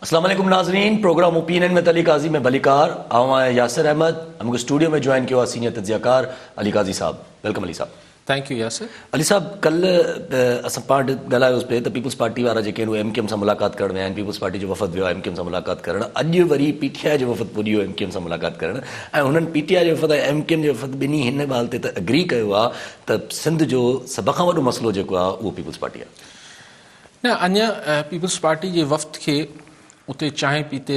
अस्सलाम वालेकुम नाज़रीन, प्रोग्राम ओपिनियन में अली काजी में भलीकार आवां यासिर अहमद हमको स्टूडियो में ज्वाइन किया सीनियर तज्जियाकार अली काजी साहब। वेलकम अली साहब। Thank you Yasir. अली साहब, कल असां पाण ॻाल्हायो उस पे त पीपल्स पार्टी वारा जेके MKM सां मुलाक़ात करण विया आहिनि, पीपल्स पार्टी जो वफ़द वियो आहे MKM सां मुलाक़ात करणु। अॼु वरी PTI जो वफ़द पुॼी वियो MKM सां मुलाक़ात करणु ऐं हुननि PTI जो वफ़द ऐं MKM जो वफ़द ॿिन्ही हिन ॻाल्हि ते त एग्री कयो आहे त सिंध जो सभ खां वॾो मसइलो जेको आहे उहो पीपल्स पार्टी आहे। न अञा पीपल्स पार्टी जे वफ़्त खे उते चांहि पीते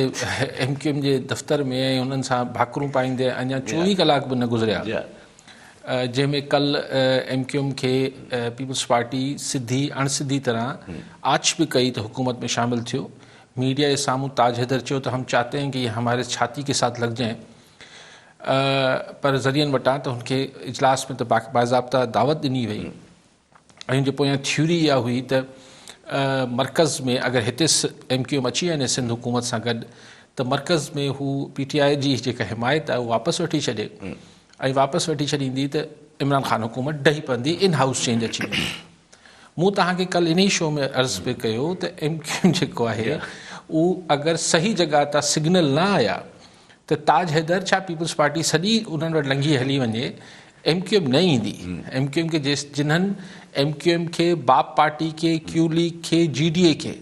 MKM जे दफ़्तर में ऐं उन्हनि सां भाकुरूं पाईंदे अञा 24 कलाक बि न गुज़रिया, जंहिंमें कल MKM खे पीपल्स पार्टी सिधी अणसिधी तरह आच भी कई तो हुकूमत में शामिल थियो। मीडिया के सामूँ ताज हैदर चयो तो हम चाहते हैं कि ये हमारे छाती के साथ लग जाएं, पर ज़रियन वटां तो उनके इजलास में तो बाज़ाब्ता दावत ॾिनी वई ऐं जो पोयां थ्योरी इहा हुई त मरकज़ में अगर हिते MKM अची वञे सिंध हुकूमत सां गॾु त मरकज़ में हू PTI जी जेका हिमायत आहे उहा वापसि वठी छॾे ऐं वापसि वठी छॾींदी त इमरान ख़ान हुकूमत ॾही पवंदी, इन हाउस चेंज अची वेंदी। मूं तव्हांखे कल इन ई शो में अर्ज़ु पे कयो त MKM जेको आहे उहो अगरि सही जॻह तां सिग्नल न आया त ताज हैदर छा पीपल्स पार्टी सॼी उन्हनि वटि लंघी हली वञे, MKM न ईंदी। MKM खे जिन्हनि MKM खे बाप पार्टी के क्यू लीग के GDA के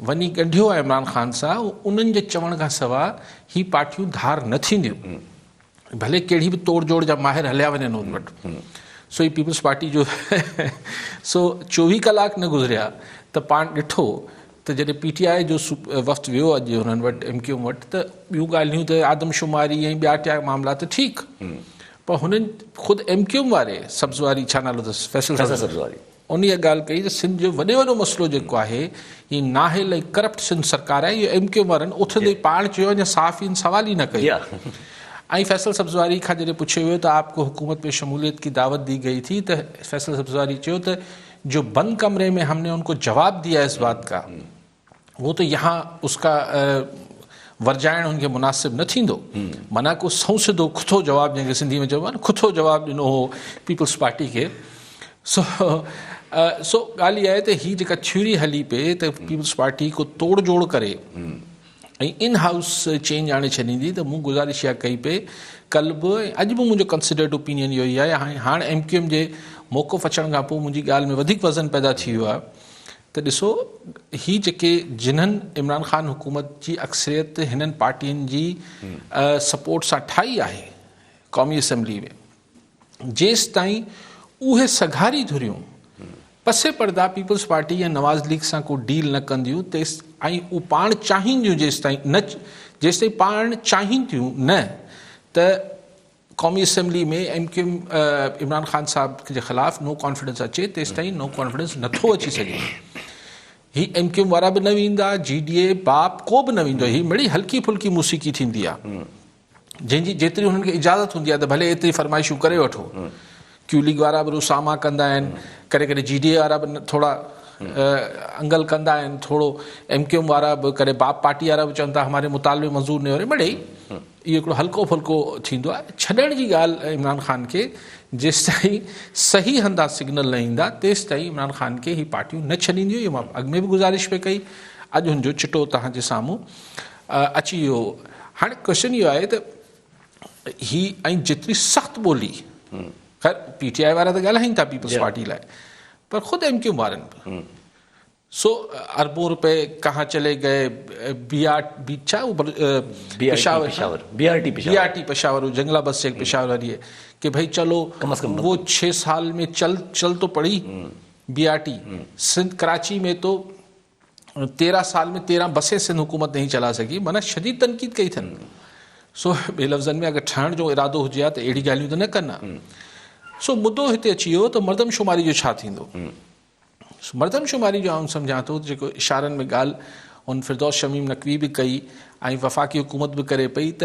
वञी ॻंढियो आहे इमरान ख़ान सां, उन्हनि जे चवण खां सवाइ ही पार्टियूं धार न थींदियूं, भले कहिड़ी बि तोड़ जोड़ जा माहिर हलिया वञनि उन वटि। सो ही पीपल्स पार्टी जो सो 24 कलाक न गुज़रिया त पाण ॾिठो त जॾहिं PTI जो वफ़्त वियो अॼु हुननि वटि MKM वटि त ॿियूं ॻाल्हियूं त आदमशुमारी ऐं ॿिया टिया मामला त ठीकु, पर हुननि ख़ुदि MKM वारे सब्ज़वारी छा नालो अथसि फैसल सब्ज़वारी उन इहा ॻाल्हि कई त सिंध जो वॾो मसइलो जेको आहे हीअ नाहिल ऐं करप्ट सिंध सरकार आहे, इहो MKM वारनि उथंदे पाण चयो अञा साफ़ इन सवाल ही न कयो। ऐं फैसल सब्ज़वारी खां जॾहिं पुछियो वियो त आपको हुकूमत में शमूलियत की दावत दी गई थी त फैसल सब्ज़वारी चयो त जो बंद कमरे में हमने उनको जवाब दिया इस बात का, वो तो यहाँ उसका वर्जाइण उनखे मुनासिब न थींदो। माना को संसिधो खुथो जवाब जंहिंखे सिंधी में चइबो आहे न, खुथो जवाब ॾिनो हो पीपल्स पार्टी खे। सो ॻाल्हि इहा आहे त हीअ जेका थ्योरी हली पे त पीपल्स पार्टी को तोड़ जोड़ करे ऐं इन हाउस चेंज आणे छॾींदी, त मूं गुज़ारिश इहा कई पे कल बि ऐं अॼु बि मुंहिंजो कंसिडर्ड ओपिनियन इहो ई आहे। हाणे MKM जे मौक़ुफ़ अचण खां पोइ मुंहिंजी ॻाल्हि में वधीक वज़न पैदा थी वियो आहे त ॾिसो ही जेके जिन्हनि इमरान ख़ान हुकूमत जी अक्सरियत हिननि पार्टियुनि जी सपोर्ट सां ठाही आहे क़ौमी असैम्बली में, जेसि ताईं उहे सघारी धुरियूं पसे पर्दा पीपल्स पार्टी या नवाज़ लीग सां को डील न कंदियूं तेसि ऐं उहे पाण चाहींदियूं जेसिताईं पाण चाहींदियूं न त क़ौमी असैम्बली में MKM इमरान ख़ान साहब जे ख़िलाफ़ नो कॉन्फिडेंस अचे, तेसिताईं नो कॉन्फिडेंस नथो अची सघे। ही MKM वारा बि न वेंदा, GDA बाप को बि न वेंदो। ही मिड़ी हल्की फुल्की मूसीक़ी थींदी आहे जंहिंजी जेतिरी हुननि खे इजाज़त हूंदी आहे त भले एतिरी फरमाइशूं करे वठो। क्यू लीग वारा बि रुसामा कंदा आहिनि, कॾहिं GDA वारा बि थोड़ा अंगल कंदा आहिनि, थोरो MKM वारा बि करे बाप पार्टी वारा बि चवनि था हमारे मुतालबे मंज़ूर न हो रहे, मिड़ेई इहो हिकिड़ो हल्को फुल्को थींदो आहे। छॾण जी ॻाल्हि इमरान ख़ान खे जेसि ताईं सही हंधा सिग्नल न ईंदा तेसि ताईं इमरान ख़ान खे ही पार्टियूं न छॾींदियूं। इहो मां अॻु में बि गुज़ारिश पे कई, अॼु हुनजो चिटो तव्हांजे साम्हूं अची वियो। हाणे क्वेश्चन इहो आहे त ही ऐं जेतिरी सख़्तु ॿोली, ख़ैर PTI वारा त ॻाल्हाइनि था पीपल्स पार्टी लाइ, पर ख़ुदि MKM वारनि बि सो अरबों रुपए कहाँ चले गए, BRT पेशावर जंगला बस से पेशावर वाली है कि भाई चलो कम से कम वो 6 साल में चल तो पड़ी BRT। सिंध कराची में तो 13 साल में 13 बसें सिंध हुकूमत नहीं चला सकी, माना शदीद तनकीद कई अथनि। सो ॿिए लफ़्ज़नि में अगरि ठहण जो इरादो हुजे हा त अहिड़ी ॻाल्हियूं त न कनि। सो मुद्दो हिते अची वियो त मर्दमशुमारी जो छा थींदो। मर्दमशुमारी जो आउं सम्झां थो जेको इशारनि में ॻाल्हि हुन फिरदौस शमीम नक़वी बि कई ऐं वफ़ाक़ी हुकूमत बि करे पई त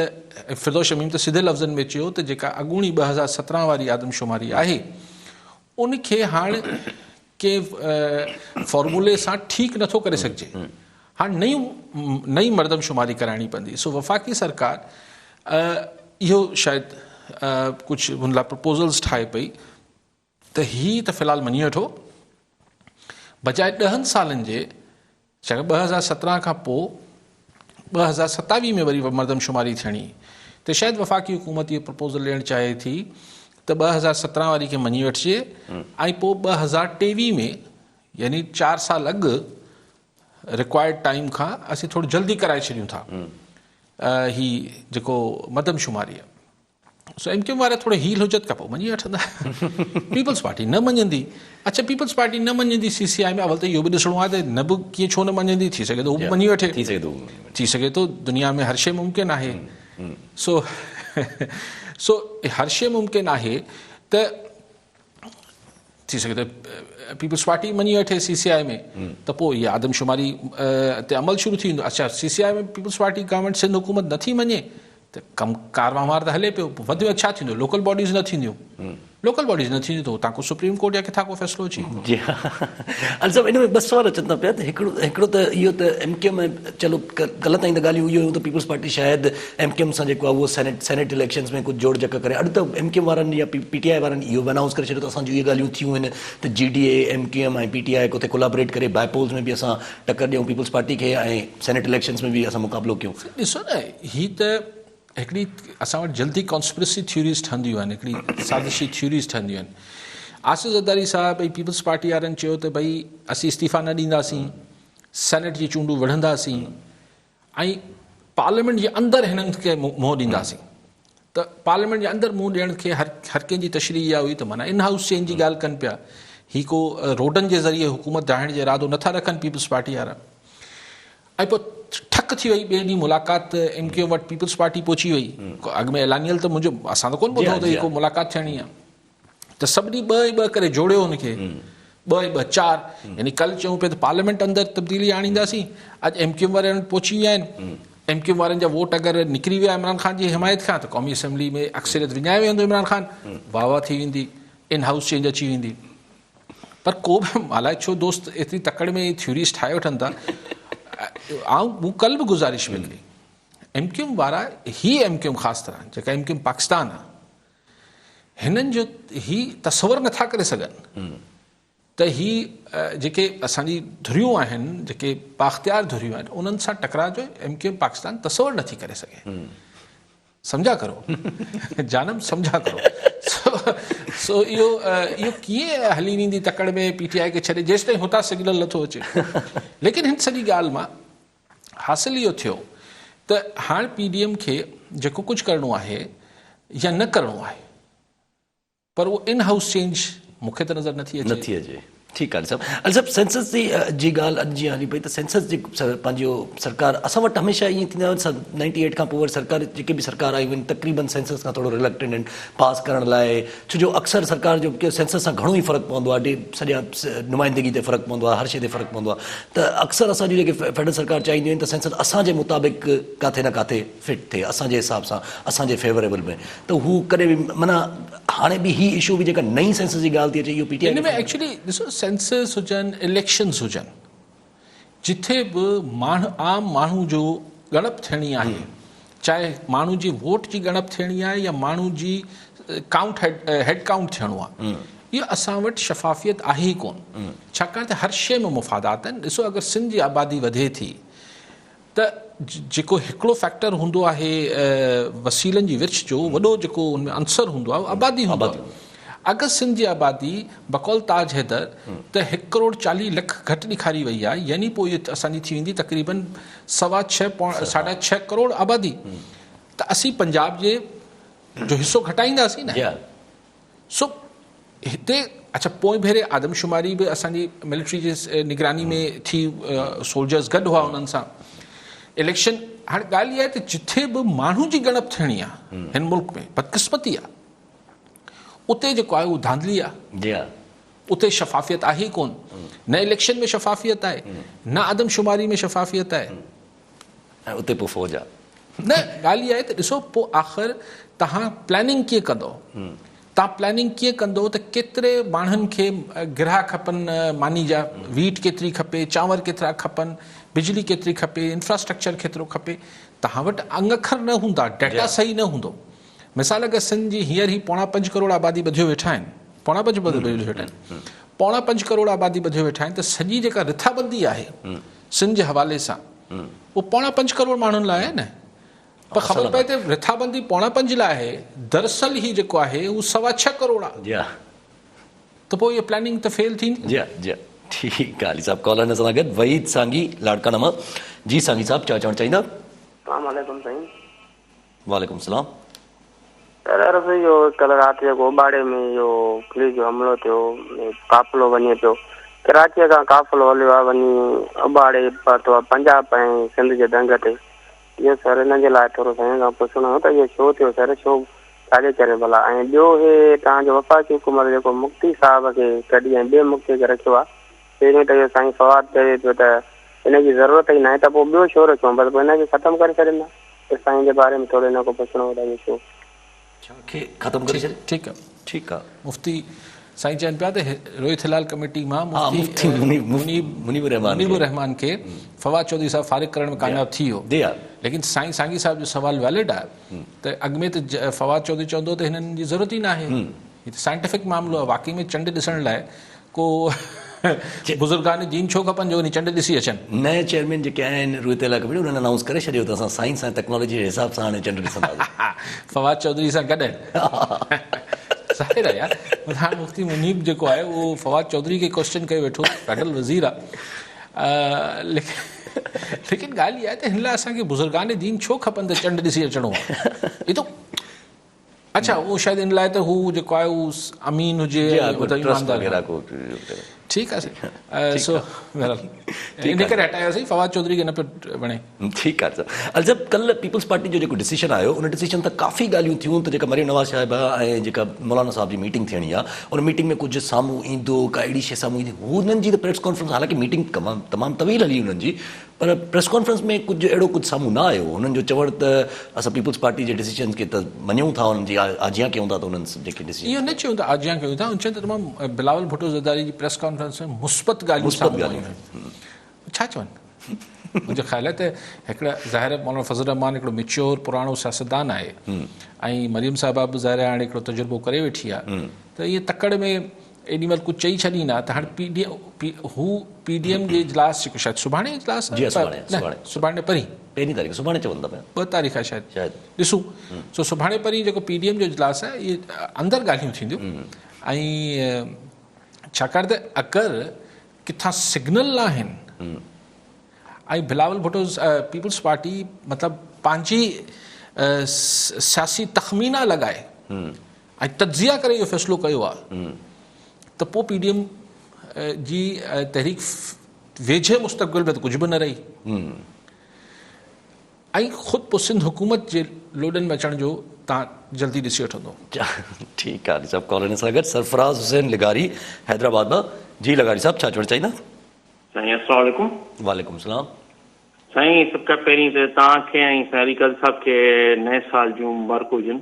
फिरदौस शमीम त सिधे लफ़्ज़नि में चयो त जेका अॻूणी 2017 वारी आदमशुमारी आहे उनखे हाणे कंहिं फॉर्मूले सां ठीकु नथो करे सघिजे, हाणे नई मर्दमशुमारी कराइणी पवंदी। सो वफ़ाक़ी सरकार इहो शायदि कुझु हुन लाइ प्रपोज़ल्स ठाहे पई त हीअ त फ़िलहालु मञी वठो बजाए 10 सालनि जे, चङो 2017 खां पोइ 2027 में वरी मरदमशुमारी थियणी त शायदि वफ़ाक़ी हुकूमत इहो प्रपोज़ल ॾियणु चाहे थी त 2017 वारी खे मञी वठिजे ऐं पोइ 2023 में यानी 4 साल अॻु रिक्वायर्ड टाइम खां असीं थोरो जल्दी कराए छॾियूं था ही जेको मरदमशुमारी आहे। सो एम क्यू वारा थोरो हील हुजत खां पोइ मञी वठंदा। पीपल्स पार्टी न मञंदी। अच्छा, पीपल्स पार्टी न मञंदी CCI में, अवल त इहो बि ॾिसणो आहे त न बि कीअं छो न मञंदी, थी सघे थो उहो मञी वठे, थी सघे थो दुनिया में हर शइ मुमकिन आहे। सो हर शइ मुमकिन आहे त थी सघे थो पीपल्स पार्टी मञी वठे CCI में त पोइ इहा आदमशुमारी ते अमल शुरू थी वेंदो। अच्छा, CCI में पीपल्स पार्टी गवर्नमेंट सिंध हुकूमत नथी मञे त कमु कारवां त हले पियो, वधि में छा थींदो, लोकल बॉडीज़ न थींदियूं, लोकल बॉडीज़ न थींदियूं त हुतां को सुप्रीम कोर्ट या किथां को फ़ैसिलो अची। जी हा, अल साहिबु इन में 2 सवाल अचनि था पिया त हिकिड़ो त इहो त MQ में चलो ग़लति आहिनि त ॻाल्हियूं इहो त पीपल्स पार्टी शायदि MQ सां जेको आहे उहो सेनेट इलेक्शन्स में कुझु जोड़ जक करे, अॼु त MQ वारनि या PTI वारनि इहो बि अनाउंस करे छॾियो त असांजूं इहे ॻाल्हियूं थियूं आहिनि त GDA MQM ऐं PTI कोथे कोलाबरेट करे बायपोल्स में बि असां टक्कर ॾियूं पीपल्स पार्टी खे ऐं सेनेट इलेक्शन्स में बि असां मुक़ाबिलो कयूं। ॾिसो न, ही त हिकिड़ी असां वटि जल्दी कॉन्स्पिरेसी थ्योरीज़ ठहंदियूं आहिनि, हिकिड़ी साज़िशी थ्योरीज़ ठहंदियूं आहिनि। आसिफ़ ज़रदारी साहब भई पीपल्स पार्टी वारनि चयो त भई असीं इस्तीफ़ा न ॾींदासीं, सेनेट जी चूंडूं विढ़ंदासीं ऐं पार्लियामेंट जे अंदरि हिननि खे मुंहुं ॾींदासीं। त पार्लियामेंट जे अंदरि मुंहुं ॾियण खे हर कंहिंजी तशरीह इहा हुई त माना इन हाउस चेंज जी ॻाल्हि कनि पिया। ही को रोडनि जे ज़रिए हुकूमत ठाहिण जो इरादो नथा रखनि पीपल्स पार्टी वारा। ऐं पोइ ठक थी वई, ॿिए ॾींहुं मुलाक़ात MQ वटि पीपल्स पार्टी पहुची वई। अॻु में ऐलानियल त मुंहिंजो असां त कोन ॿुधो त हीअ को मुलाक़ात थियणी आहे, त सभिनी 2 करे जोड़ियो हुनखे, 2 4, यानी कल्ह चयूं पिया त पार्लियामेंट अंदरि तब्दीली आणींदासीं, अॼु MQ वारा पहुची विया आहिनि। MQ वारनि जा वोट अगरि निकिरी विया इमरान ख़ान जी हिमायत खां त क़ौमी असेंबली में अक्सरियत विञाए वेंदो इमरान ख़ान, वाह वाह थी वेंदी, इन हाउस चेंज अची वेंदी। पर को बि अलाए छो दोस्त एतिरी तकड़ में थ्योरीज़ ठाहे वठनि था। मूं कल्ह बि गुज़ारिश बि कई, MQ वारा ही MQ ख़ासि तरह जेका MQ पाकिस्तान आहे, हिननि जो ही तसवर नथा करे सघनि त ही जेके असांजी धुरियूं आहिनि, जेके बाख़्तियार धुरियूं आहिनि, उन्हनि सां टकराए जो MQ पाकिस्तान तसवर नथी करे सघे। सम्झा करो जानम, सम्झा करो। सो इहो कीअं हली वेंदी तकड़ में PTI खे छॾे, जेसि ताईं हुतां सिग्नल नथो अचे। लेकिन हिन सॼी ॻाल्हि मां हासिल इहो थियो त हाणे PDM खे जेको कुझु करिणो आहे या न करिणो आहे, पर उहो इन हाउस चेंज मूंखे त नज़र नथी अचे। ठीकु आहे साहिबु सेंसस जी ॻाल्हि अॼु जीअं हली पई त सेंसस जी पंहिंजो सरकार असां वटि हमेशह ईअं थींदो आहे 98 खां पोइ वरी सरकार जेके बि सरकार आयूं आहिनि तक़रीबन सेंसस खां थोरो रिलेक्टेड आहिनि पास करण लाइ, छो जो अक्सर सरकार जो सेंसस सां घणो ई फ़र्क़ु पवंदो आहे, सॼा नुमाइंदगी ते फ़र्क़ु पवंदो आहे, हर शइ ते फ़र्क़ु पवंदो आहे। त अक्सर असांजी जेके फेडरल सरकार चाहींदियूं आहिनि त सेंसस असांजे मुताबिक़ किथे न किथे फिट थिए, असांजे हिसाब सां, असांजे फेवरेबल में, त हू कॾहिं बि माना हाणे बि ही इशू बि जेका नई सेंसस जी ॻाल्हि थी अचे, इहो PTI में एक्चुअली ॾिसो सेंसस हुजनि, इलेक्शन्स हुजनि, जिथे बि आम माण्हू जो ॻणप थियणी आहे, चाहे माण्हू जी वोट जी ॻणप थियणी आहे या माण्हू जी काउंट हेड काउंट थियणो आहे, इहो असां वटि शफ़ाफ़ियत आहे ई कोन। छाकाणि त हर शइ में मुफ़ादात आहिनि। ॾिसो, अगरि सिंध जी आबादी वधे थी त जेको हिकिड़ो फैक्टर हूंदो आहे वसीलनि जी विर्छ जो, वॾो जेको हुन में अंसर हूंदो आहे, आबादी हूंदो आहे। अगरि सिंध जी आबादी बकौल ताज हैदर त 1.40 करोड़ घटि ॾेखारी वई आहे, यानी पोइ इहो असांजी थी वेंदी तक़रीबन 6.5 करोड़ आबादी, त असीं पंजाब जे जो हिसो घटाईंदासीं न। सो हिते अच्छा पोइ भेरे आदमशुमारी बि असांजी मिलिट्री जे निगरानी में थी, सोल्जर्स गॾु हुआ उन्हनि सां। इलेक्शन हाणे ॻाल्हि इहा आहे त जिथे बि माण्हू जी ॻणप थियणी आहे हिन मुल्क में, बदकिस्मती आहे, उते जेको आहे उहो धांधली आहे, उते शफ़ाफ़ियत आहे ई कोन। न इलेक्शन में शफ़ाफ़ियत आहे, न आदमशुमारी में शफ़ाफ़ियत आहे, ऐं उते पोइ फ़ौज आहे। न ॻाल्हि इहा आहे त ॾिसो पोइ आख़िर तव्हां प्लानिंग कीअं कंदो, तव्हां प्लानिंग कीअं कंदो त केतिरे माण्हुनि खे गिरहा खपनि, मानी जा वीट केतिरी खपे, चांवर केतिरा खपनि, बिजली केतिरी खपे, इंफ्रास्ट्रक्चर केतिरो खपे। तव्हां वटि अंग अखर न हूंदा, डेटा सही न हूंदो। मिसाल अगरि सिंध जी हींअर ई 4.5 करोड़ आबादी ॿधियो वेठा आहिनि, 4.5 करोड़ आबादी ॿधियो वेठा आहिनि, त सॼी जेका रिथाबंदी आहे सिंध जे हवाले सां, उहो 4.5 करोड़ माण्हुनि लाइ आहे न, पर ख़बर पए त रिथाबंदी 4.5 लाइ आहे, दरअसल ही जेको आहे उहो 6.25 करोड़ आहे, जी त पोइ इहा प्लानिंग त फेल थींदी। जी जी ठीकु आहे अली साहब। कॉलर न सां गॾु वहीद सांगी लाड़काना मां। जी सांगी साहब छा चवणु चाहींदा? अस्सलामुअलैकुम साईं। वालेकुम सलाम। सर इहो कल्ह राति जेको ओबाड़े में इहो पुलिस जो हमिलो थियो, काफ़िलो वञे पियो, कराचीअ खां काफ़िलो हलियो आहे वञी ओबाड़े पहुतो आहे पंजाब ऐं सिंध जे दंग ते। इहो सर हिन जे लाइ थोरो साईं खां पुछणो हो त इहो छो थियो सर, छो छाजे करे भला? ऐं ॿियो हे तव्हांजो वफ़ाक़ी हुकूमत जेको मुफ़्ती साहिब खे कढी ऐं ॿिए मुफ़्ती खे रखियो आहे, पहिरीं त इहो साईं फ़वाद चए पियो त हिनजी ज़रूरत ई न आहे, त पोइ ॿियो छो रखियो? बसि पोइ हिनखे ख़तमु करे छॾींदा। त साईं जे बारे में थोरो हिन खां पुछणो हो त इहो छो खे ख़तमु करे छॾे? ठीकु आहे, ठीकु आहे। मुफ़्ती साईं चवनि पिया त रोहित हिलाल कमेटी मां मुफ्ती मुनीबुर रहमान खे फवाद चौधरी साहब फारिग करण में कामयाब थी वियो, लेकिन साईं सांगी साहब जो सवाल वैलिड आहे त अॻु में त फवाद चौधरी चवंदो त हिननि जी ज़रूरत ई न आहे, हीअ त साइंटिफिक मामिलो आहे। वाकई में चंड ॾिसण लाइ को बुज़ुर्गान जीन छो खपनि जो वञी चंड ॾिसी अचनि? नए चेयरमैन जेके आहिनि रोहित हिलाल कमेटी उन्हनि अनाउंस करे छॾियो त असां साइंस ऐं टेक्नोलॉजी जे हिसाब सां हाणे चंड ॾिसंदासीं। फवाद चौधरी सां गॾु ज़ाहिर आहे यार, हाणे मुफ़्ती मुनीब जेको आहे उहो फवाद चौधरी खे क्वेश्चन कयो वेठो, पैडल वज़ीर आहे, लेकिन ॻाल्हि इहा आहे त हिन लाइ असांखे बुज़ुर्गान दीन छो खपनि त चंड ॾिसी अचिणो आहे? ये तो अच्छा उहो शायदि इन लाइ त हू जेको आहे उहो अमीन हुजे, ठीकु आहे सो इन करे हटायोसीं, फवाद चौधरी खे न पियो वणे। ठीकु आहे सर। अलजब कल्ह पीपल्स पार्टी जो जेको डिसीजन आयो उन डिसीजन त काफ़ी ॻाल्हियूं थियूं त जेका मरियम नवाज़ साहिबा ऐं जेका मौलाना साहब जी मीटिंग थियणी आहे उन मीटिंग में कुझु साम्हूं ईंदो, का अहिड़ी शइ साम्हूं ईंदी, हुननि जी त प्रेस कॉन्फ्रेंस, हालांकि मीटिंग तमामु तवील हली हुननि जी, पर प्रेस कॉन्फ्रेंस में कुझु अहिड़ो कुझु साम्हूं न आयो। हुननि जो चवणु त असां पीपल्स पार्टी जे डिसीजन खे त मञूं था, हुननि जी आजियां कयूं था, त हुननि जेके डिसीजन इहो न चयूं त आजियां कयूं था, चवनि त तमामु बिलावल भुट्टो ज़रदारी जी प्रेस कॉन्फ्रेंस में मुस्बत ॻाल्हियूं छा चवनि? मुंहिंजो ख़्यालु आहे त हिकिड़ा ज़ाहिर मौलाना फज़ल रहमान हिकिड़ो मिच्योर पुराणो सियासतदान आहे ऐं मरियम साहिबा बि ज़ाहिर हाणे हिकिड़ो तजुर्बो करे वेठी आहे, त इहे तकड़ में एॾी महिल कुझु चई छॾींदा त हाणे PDM जे इजलास जेको शायदि सुभाणे इजलास सुभाणे परीं 1 तारीख़ सुभाणे चवंदा पिया, 2 तारीख़ आहे शायदि ॾिसूं। सो सुभाणे परीं जेको PDM जो इजलास आहे इहे अंदरि ॻाल्हियूं थींदियूं, ऐं छाकाणि त अगरि किथां सिग्नल आहिनि ऐं बिलावल भुट्टो पीपल्स पार्टी मतिलबु पंहिंजी सियासी तख़मीना लॻाए ऐं तजिया करे इहो फ़ैसिलो कयो आहे त पोइ PDM जी तहरीक वेझे मुस्तक़बिल में त कुझु बि न रही, ऐं ख़ुदि पोइ सिंध हुकूमत जे लोडनि में अचण जो तव्हां जल्दी ॾिसी वठंदो। ठीकु आहे सभु कॉलोनी सां गॾु सरफराज़ हुसैन लिगारी हैदराबाद मां। जी लिगारी साहब छा चवणु चाहींदा? साईं अस्सलाम वालेकुम। वालेकुम सलाम। साईं सभ खां पहिरीं त तव्हांखे ऐं साईं काज़ी साहब खे नए साल जूं मुबारक हुजनि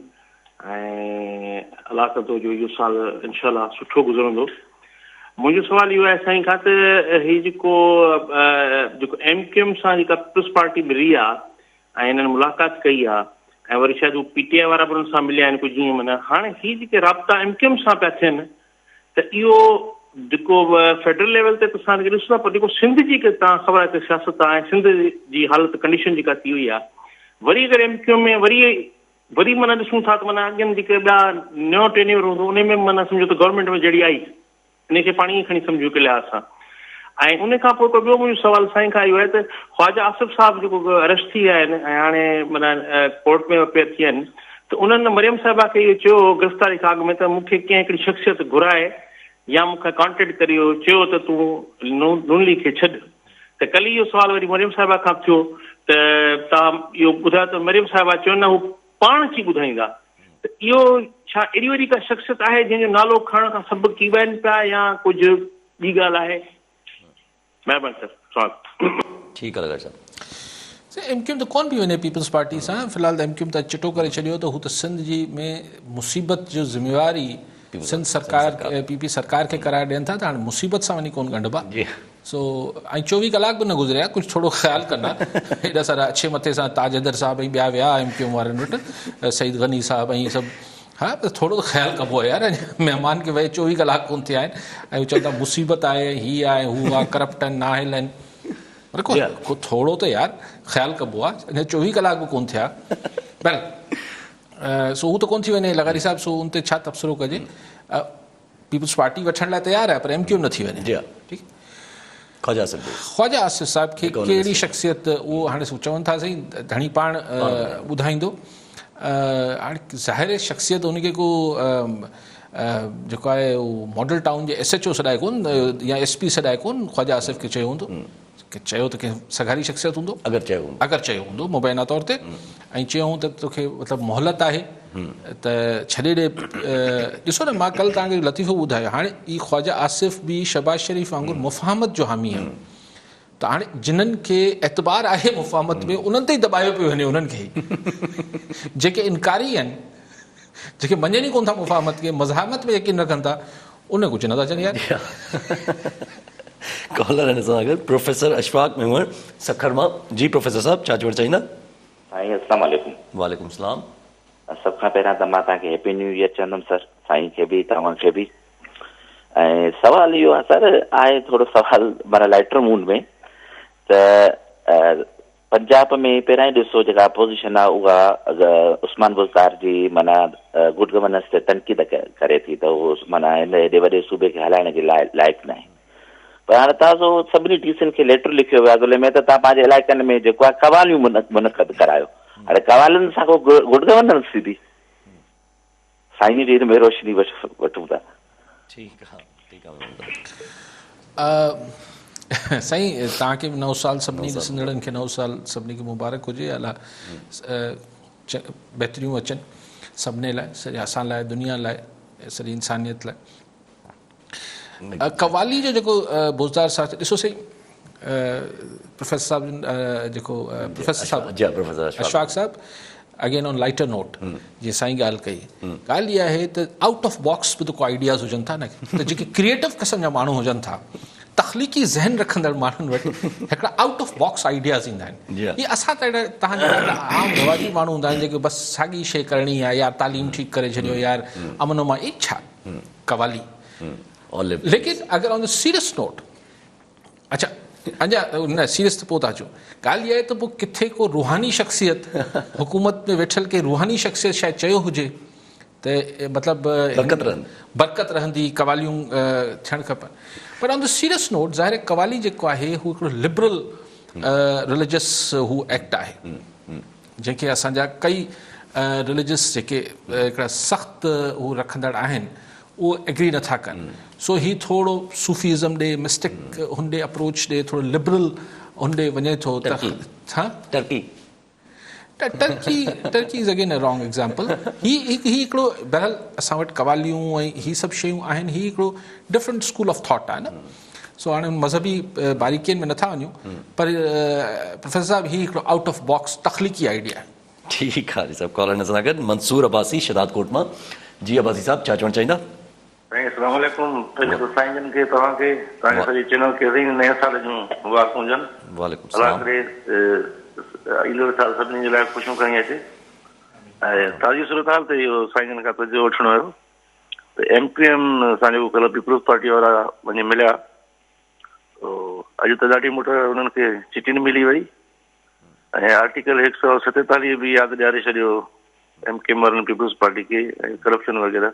ऐं अलाह कंदो जो इहो साल इनशाअल्लाह सुठो गुज़रंदो। मुंहिंजो सुवाल इहो आहे साईं खां त हीउ जेको MQM सां जेका पीपल्स पार्टी मिली आहे ऐं हिननि मुलाक़ात कई आहे ऐं वरी शायदि हू PTI वारा बि हुननि सां मिलिया आहिनि कुझु ईअं, माना हाणे हीअ जेके राब्ता MQM सां पिया थियनि त इहो जेको फेडरल लेवल ते असांखे ॾिसो था, पर जेको सिंध जी तव्हां ख़बर आहे त सियासत आहे, सिंध जी हालत कंडीशन जेका थी वई आहे, वरी अगरि MQM में वरी माना ॾिसूं था त माना अॻियां जेके ॿिया नओं टेन्योर हूंदो उन में माना सम्झो त गवर्नमेंट में जहिड़ी आई इनखे पाणी ई खणी सम्झूं कि लिहाज़ सां। ऐं उन खां पोइ ॿियो मुंहिंजो सुवाल साईं खां इहो आहे त ख्वाजा आसिफ़ साहब जेको अरेस्ट थी विया आहिनि ऐं हाणे माना कोर्ट में अपेयर थिया आहिनि, त उन्हनि मरियम साहिबा खे इहो चयो गिरफ़्तारी खां अॻु में त मूंखे कंहिं हिकिड़ी शख़्सियत घुराए या मूंखे कॉन्टेक्ट करियो, चयो त तूं नूनली खे छॾ। त कल्ह इहो सुवाल वरी मरियम साहिबा खां थियो त तव्हां इहो ॿुधायो त मरियम साहिबा चयो न हू पाण अची ॿुधाईंदा, त इहो छा अहिड़ी वॾी का शख़्सियत आहे जंहिंजो नालो खणण खां सभु की वञनि पिया या कुझु ॿी ॻाल्हि आहे? महिरबानी सर। ठीकु आहे साहब। MQM त कोन बि वञे पीपल्स पार्टी सां, फ़िलहाल त MQM त चिटो करे छॾियो त हू त सिंध जी में मुसीबत जो ज़िम्मेवारी सिंध सरकार PP सरकार खे करार ॾियनि था, त हाणे मुसीबत सां वञी कोन ॻंढबा। सो ऐं 24 कलाक बि न गुज़रिया, कुझु थोरो ख़्यालु कंदा। हेॾा सारा अच्छे मथे सां ताजदर साहब ऐं ॿिया विया MQM वारनि वटि, सईद गनी साहब ऐं सभु, हा त थोरो त ख़्यालु कबो आहे यार, महिमान खे वही 24 कलाक कोन थिया आहिनि ऐं चवनि था मुसीबत आहे, हीअ आहे, हू आहे, करप्ट आहिनि, नाहिल आहिनि। पर को थोरो त यार ख़्यालु कबो आहे, अञा 24 कलाक बि कोन थिया। बहरहाल सो हू त कोन थी वञे लगारी साहिब, सो उन ते छा तबसरो कजे। पीपल्स पार्टी वठण लाइ तयारु आहे पर MQM न थी वञे। ठीकु। ख्वाजा आसिफ साहिब खे कहिड़ी शख़्सियत, उहो हाणे चवनि था साईं धणी पाण ॿुधाईंदो। हाणे ज़ाहिर शख़्सियत उनखे को जेको आहे उहो मॉडल टाउन जे SHO सॾाए कोन या SP सॾाए कोन ख्वाजा आसिफ खे चयो हूंदो, की चयो त कंहिं सगारी शख़्सियत हूंदो, अगरि चयो हूंदो मुबैना तौर ते, ऐं चयूं त तोखे मतिलबु मोहलत आहे त छॾे ॾे। ॾिसो न, मां कल्ह तव्हांखे लतीफ़ो ॿुधायो, हाणे ई ख्वाजा आसिफ बि शहबाज शरीफ़ वांगुरु मुफ़ाहमत जो हामी आहे। त हाणे जिन्हनि खे एतबार आहे मुफ़ाहमत में, उन्हनि ते ई दॿायो पियो वञे। उन्हनि खे जेके इनकारी आहिनि, जेके मञनि ई कोन था मुफ़ाहमत खे, मज़ाहमत में यकीन रखनि था, उन कुझु नथा चवनि यार। कॉलर आहिनि असां सां गॾु, प्रोफेसर अशफाक मेमण सखर मां। जी प्रोफेसर साहिब, छा चवणु चाहींदा? साईं अस्सलाम वालेकुम। वालेकुम सलाम। सभ खां पहिरियां त मां तव्हांखे हैप्पी न्यू ईयर चवंदुमि सर, साईं खे बि तव्हांखे बि। ऐं सवाल इहो आहे सर, आहे थोरो सवाल माना लाइटर मूड में, त पंजाब में पहिरियां ई ॾिसो जेका अपोज़िशन आहे उहा उस्मान बुज़दार जी माना गुड गवर्नेंस ते तनक़ीद करे थी, त उहो माना हिन हेॾे वॾे सूबे खे हलाइण जे लाइक़ु न आहे। पर हाणे तव्हां सभिनी DCN खे लेटर लिखियो वियो आहे अॻिले में, त तव्हां पंहिंजे इलाइक़नि में जेको आहे कवालियूं मुनक़द करायो। हाणे कवालियुनि सां को गुड गवर्नेंस थींदी? साईं जी में रोशनी वठूं था। ठीकु आहे। साईं तव्हांखे नओं साल, सभिनी ॾिसंदड़नि खे नओं साल सभिनी खे मुबारक हुजे। अला बहितरियूं अचनि सभिनी लाइ, सॼे असां लाइ, दुनिया लाइ, सॼी इंसानियत लाइ। कवाली जो जेको बुज़दार साहिब, ॾिसो साईं प्रोफेसर साहिब जेको professor Sahib Ashfaq Sahib, again on lighter note, जीअं साईं ॻाल्हि कई, ॻाल्हि इहा आहे त आउट ऑफ बॉक्स बि त को आइडियाज़ हुजनि था न, त जेके क्रिएटिव क़िस्म जा माण्हू हुजनि था, तख़लीक़ी ज़हन रखंदड़ माण्हुनि वटि हिकिड़ा आउट ऑफ बॉक्स आइडियाज़ ईंदा आहिनि। इहे असां त अहिड़ा तव्हांजा आम रवाजी माण्हू हूंदा आहिनि जेके बसि साॻी शइ करणी आहे, यार तालीम ठीकु करे छॾियो, यार अमन मां इच्छा कवाली। लेकिन अगरि ऑन द सीरियस नोट, अच्छा अञा न सीरियस त पोइ था अचूं, ॻाल्हि इहा आहे त पोइ किथे को रूहानी शख़्सियत, हुकूमत में वेठल के रूहानी शख़्सियत शायदि चयो हुजे त मतिलबु बरकत रहंदी, कवालियूं थियणु खपनि। पर ऑन द सीरियस नोट, ज़ाहिर कवाली जेको आहे हू हिकिड़ो लिबरल रिलीजियस हू एक्ट आहे, जंहिंखे असांजा कई रिलीजियस जेके हिकिड़ा सख़्तु हू रखंदड़ आहिनि उहो एग्री नथा कनि। सो ही थोरो सूफ़ीज़म ॾे, मिस्टिक हुन ॾे अप्रोच ॾे, थोरो लिबरल हुन ॾे वञे थो। Turkey is again a wrong example. ही हिकिड़ो बहरहाल असां वटि कवालियूं ऐं ही सभु शयूं आहिनि, ही हिकिड़ो डिफरेंट स्कूल ऑफ थॉट आहे न। सो हाणे मज़हबी बारीकियुनि में नथा वञूं, पर प्रोफेसर साहिब ही हिकिड़ो आउट ऑफ बॉक्स तख़लीक़ी आइडिया आहे। ठीकु आहे साहिब। कॉलर सां गॾु मंसूर अब्बासी शदाद कोट मां। जी अब्बासी साहिब, छा चवणु चाहींदा? साईं अस्सलाम वालेकुम। साईं जन खे तव्हांखे तव्हांजे सॼे चैनल खे नए साल जूं मुबारकूं हुजनि। वालेकुम अलाह करे ईंदड़ साल सभिनी जे लाइ ख़ुशियूं खणी अचे। ऐं ताज़ी सूरत हाल ते इहो साईं जन खां तवजो वठिणो हुयो त MQM असांजो कल्ह पीपल्स पार्टी वारा वञी मिलिया, अॼु त ॾाढी मोट उन्हनि खे चिटी मिली वई ऐं आर्टिकल 147 बि यादि ॾियारे छॾियो MQM वारनि पीपल्स पार्टी खे, ऐं करप्शन वग़ैरह।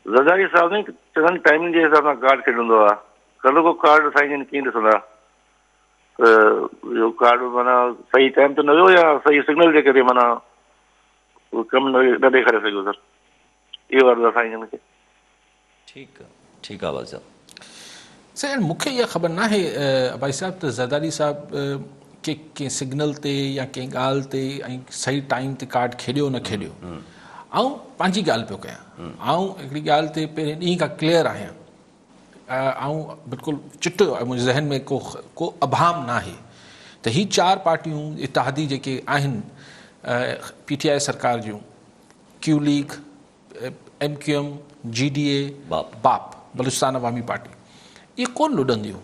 ज़रदारी साहिब ने चङनि टाइमिंग जे हिसाब सां कार्ड खेॾंदो आहे, कल्ह को कार्ड साईं जन कीअं ॾिसंदा त इहो कार्ड माना सही टाइम ते न वियो या सही सिग्नल जे करे माना कमु न ॾेखारे सघियो सर, इहो वारो आहे साईं जन खे। ठीकु आहे, ठीकु आहे भाई साहिब। साईं मूंखे इहा ख़बर न आहे भाई साहिब त ज़रदारी साहिब के कंहिं सिग्नल ते या कंहिं ॻाल्हि ते ऐं सही टाइम ते कार्ड खेॾियो न खेॾियो। आऊं पंहिंजी ॻाल्हि पियो कयां, आऊं हिकिड़ी ॻाल्हि ते पहिरें ॾींहं खां क्लियर आहियां, आऊं बिल्कुलु चिटो आहे, मुंहिंजे ज़हन में को अभाम न आहे त ही 4 पार्टियूं इतिहादी जेके आहिनि PTI सरकार जूं, क्यू लीग, MQM, GDA, बाप बलूचिस्तान अवामी पार्टी, इहे कोन लुॾंदियूं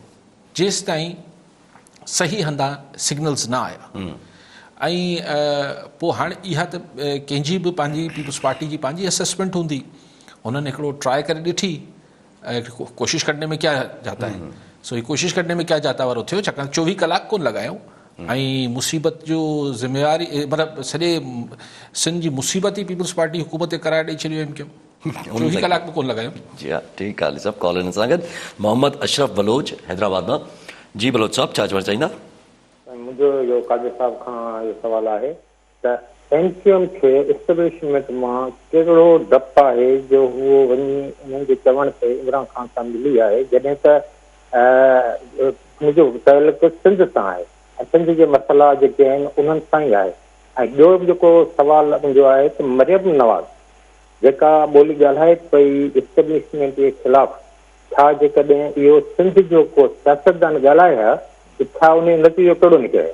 जेसि ताईं सही हंधा सिग्नल्स न आया। ऐं पोइ हाणे इहा त कंहिंजी बि पंहिंजी पीपल्स पार्टी जी पंहिंजी असेसमेंट हूंदी, हुननि हिकिड़ो ट्राई करे ॾिठी, कोशिशि करने में क्या जाता है, सो ही कोशिशि करण में क्या जाता वारो थियो, छाकाणि 24 कलाक कोन लॻायूं ऐं मुसीबत जो ज़िम्मेवारी मतिलबु सॼे सिंध जी मुसीबत ई पीपल्स पार्टी हुकूमत ते कराए ॾेई छॾियो MQM। 24 कलाक में कोन लॻायूं। जी हाँ, ठीकु आहे। साहब कॉल इन सां गॾु मोहम्मद अशरफ बलोच हैदराबाद मां। जी बलोच साहब, छा चवणु चाहींदा? मुंहिंजो इहो कादिर साहब खां इहो सुवालु आहे त MQM खे एस्टेब्लिशमेंट मां कहिड़ो डपु आहे जो उहो वञी उन्हनि जे चवण ते इमरान ख़ान सां मिली आहे, जॾहिं त मुंहिंजो तइल्लुक़ु सिंध सां आहे ऐं सिंध जे मसइला जेके आहिनि उन्हनि सां ई आहे। ऐं ॿियो बि जेको सुवालु मुंहिंजो आहे त मरियम नवाज़ जेका ॿोली ॻाल्हाए पई एस्टेब्लिशमेंट जे ख़िलाफ़, छा जेकॾहिं इहो सिंध जो को सियासतदान ॻाल्हाए हा त छा उन जो नतीजो कहिड़ो निकिरे?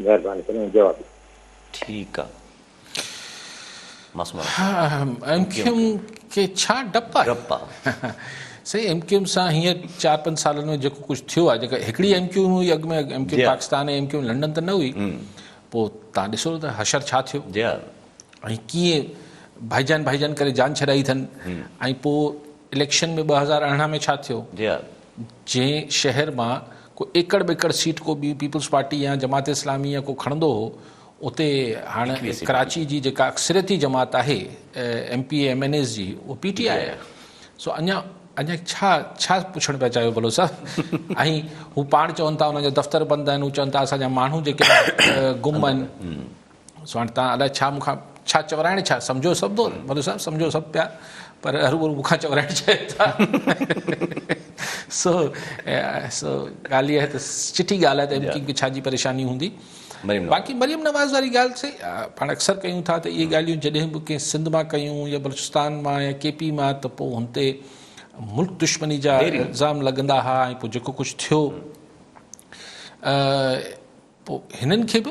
महिरबानी करे जवाबु। ठीकु आहे। MQM खे छा डपु आहे? सही, MQM सां हींअर 4-5 सालनि में जेको कुझु थियो आहे, जेका हिकिड़ी MQM हुई अॻु में, MQM पाकिस्तान ऐं MQM लंडन त न हुई, पोइ तव्हां ॾिसो त हशर छा थियो ऐं कीअं भाईजान करे जान छॾाई अथनि। ऐं पोइ इलेक्शन में 2018 में छा थियो, जंहिं शहर मां को एकड़ ॿेकड़ सीट को बि पीपल्स पार्टी या जमात इस्लामी या को खणंदो हो, उते हाणे कराची जी जेका अक्सरियती जमात आहे MP MNS जी, उहो PTI आहे। सो अञा छा पुछणु पिया चाहियो भलो साहब? ऐं हू पाण चवनि था हुनजा दफ़्तर बंदि आहिनि, हू चवनि था असांजा माण्हू जेके गुम आहिनि। सो हाणे तव्हां अलाए छा मूंखां छा चवराइण, छा सम्झो सभु थो भलो साहब, सम्झो सभु पिया, पर हरूभरू मूंखां चवराइण चाहियो था। सो ॻाल्हि इहा आहे त चिठी ॻाल्हि आहे त MQM खे छा जी परेशानी हूंदी। बाक़ी मरियम नवाज़ वारी ॻाल्हि से पाण अक्सर कयूं था त इहे ॻाल्हियूं जॾहिं बि कंहिं सिंध मां कयूं या बलूचिस्तान मां या KP मां, त पोइ हुन ते मुल्क दुश्मनी जा इल्ज़ाम लॻंदा हुआ। ऐं पोइ जेको कुझु थियो, पोइ हिननि खे बि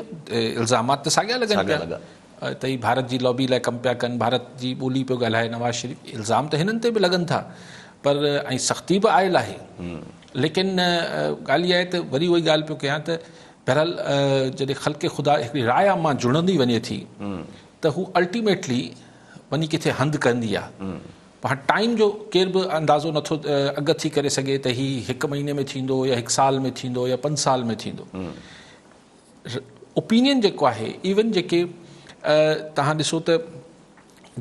इल्ज़ामात त साॻिया लॻनि पिया त ही भारत जी लॉबी लाइ कमु पिया कनि, भारत जी ॿोली पियो ॻाल्हाए नवाज़ शरीफ़। इल्ज़ाम त हिननि ते बि लॻनि था, पर ऐं सख़्ती बि आयल आहे। लेकिन ॻाल्हि इहा आहे त वरी उहा ॻाल्हि पियो कयां त बहरहाल जॾहिं ख़ल्क़े ख़ुदा हिकिड़ी राय मां जुड़ंदी वञे थी त हू अल्टीमेटली वञी किथे हंधि कंदी आहे। पर टाइम जो केरु बि अंदाज़ो नथो अॻु थी करे सघे त हीउ 1 महीने में थींदो या 1 साल में थींदो या 5 साल में थींदो। ओपिनियन जेको आहे, इवन जेके तव्हां ॾिसो त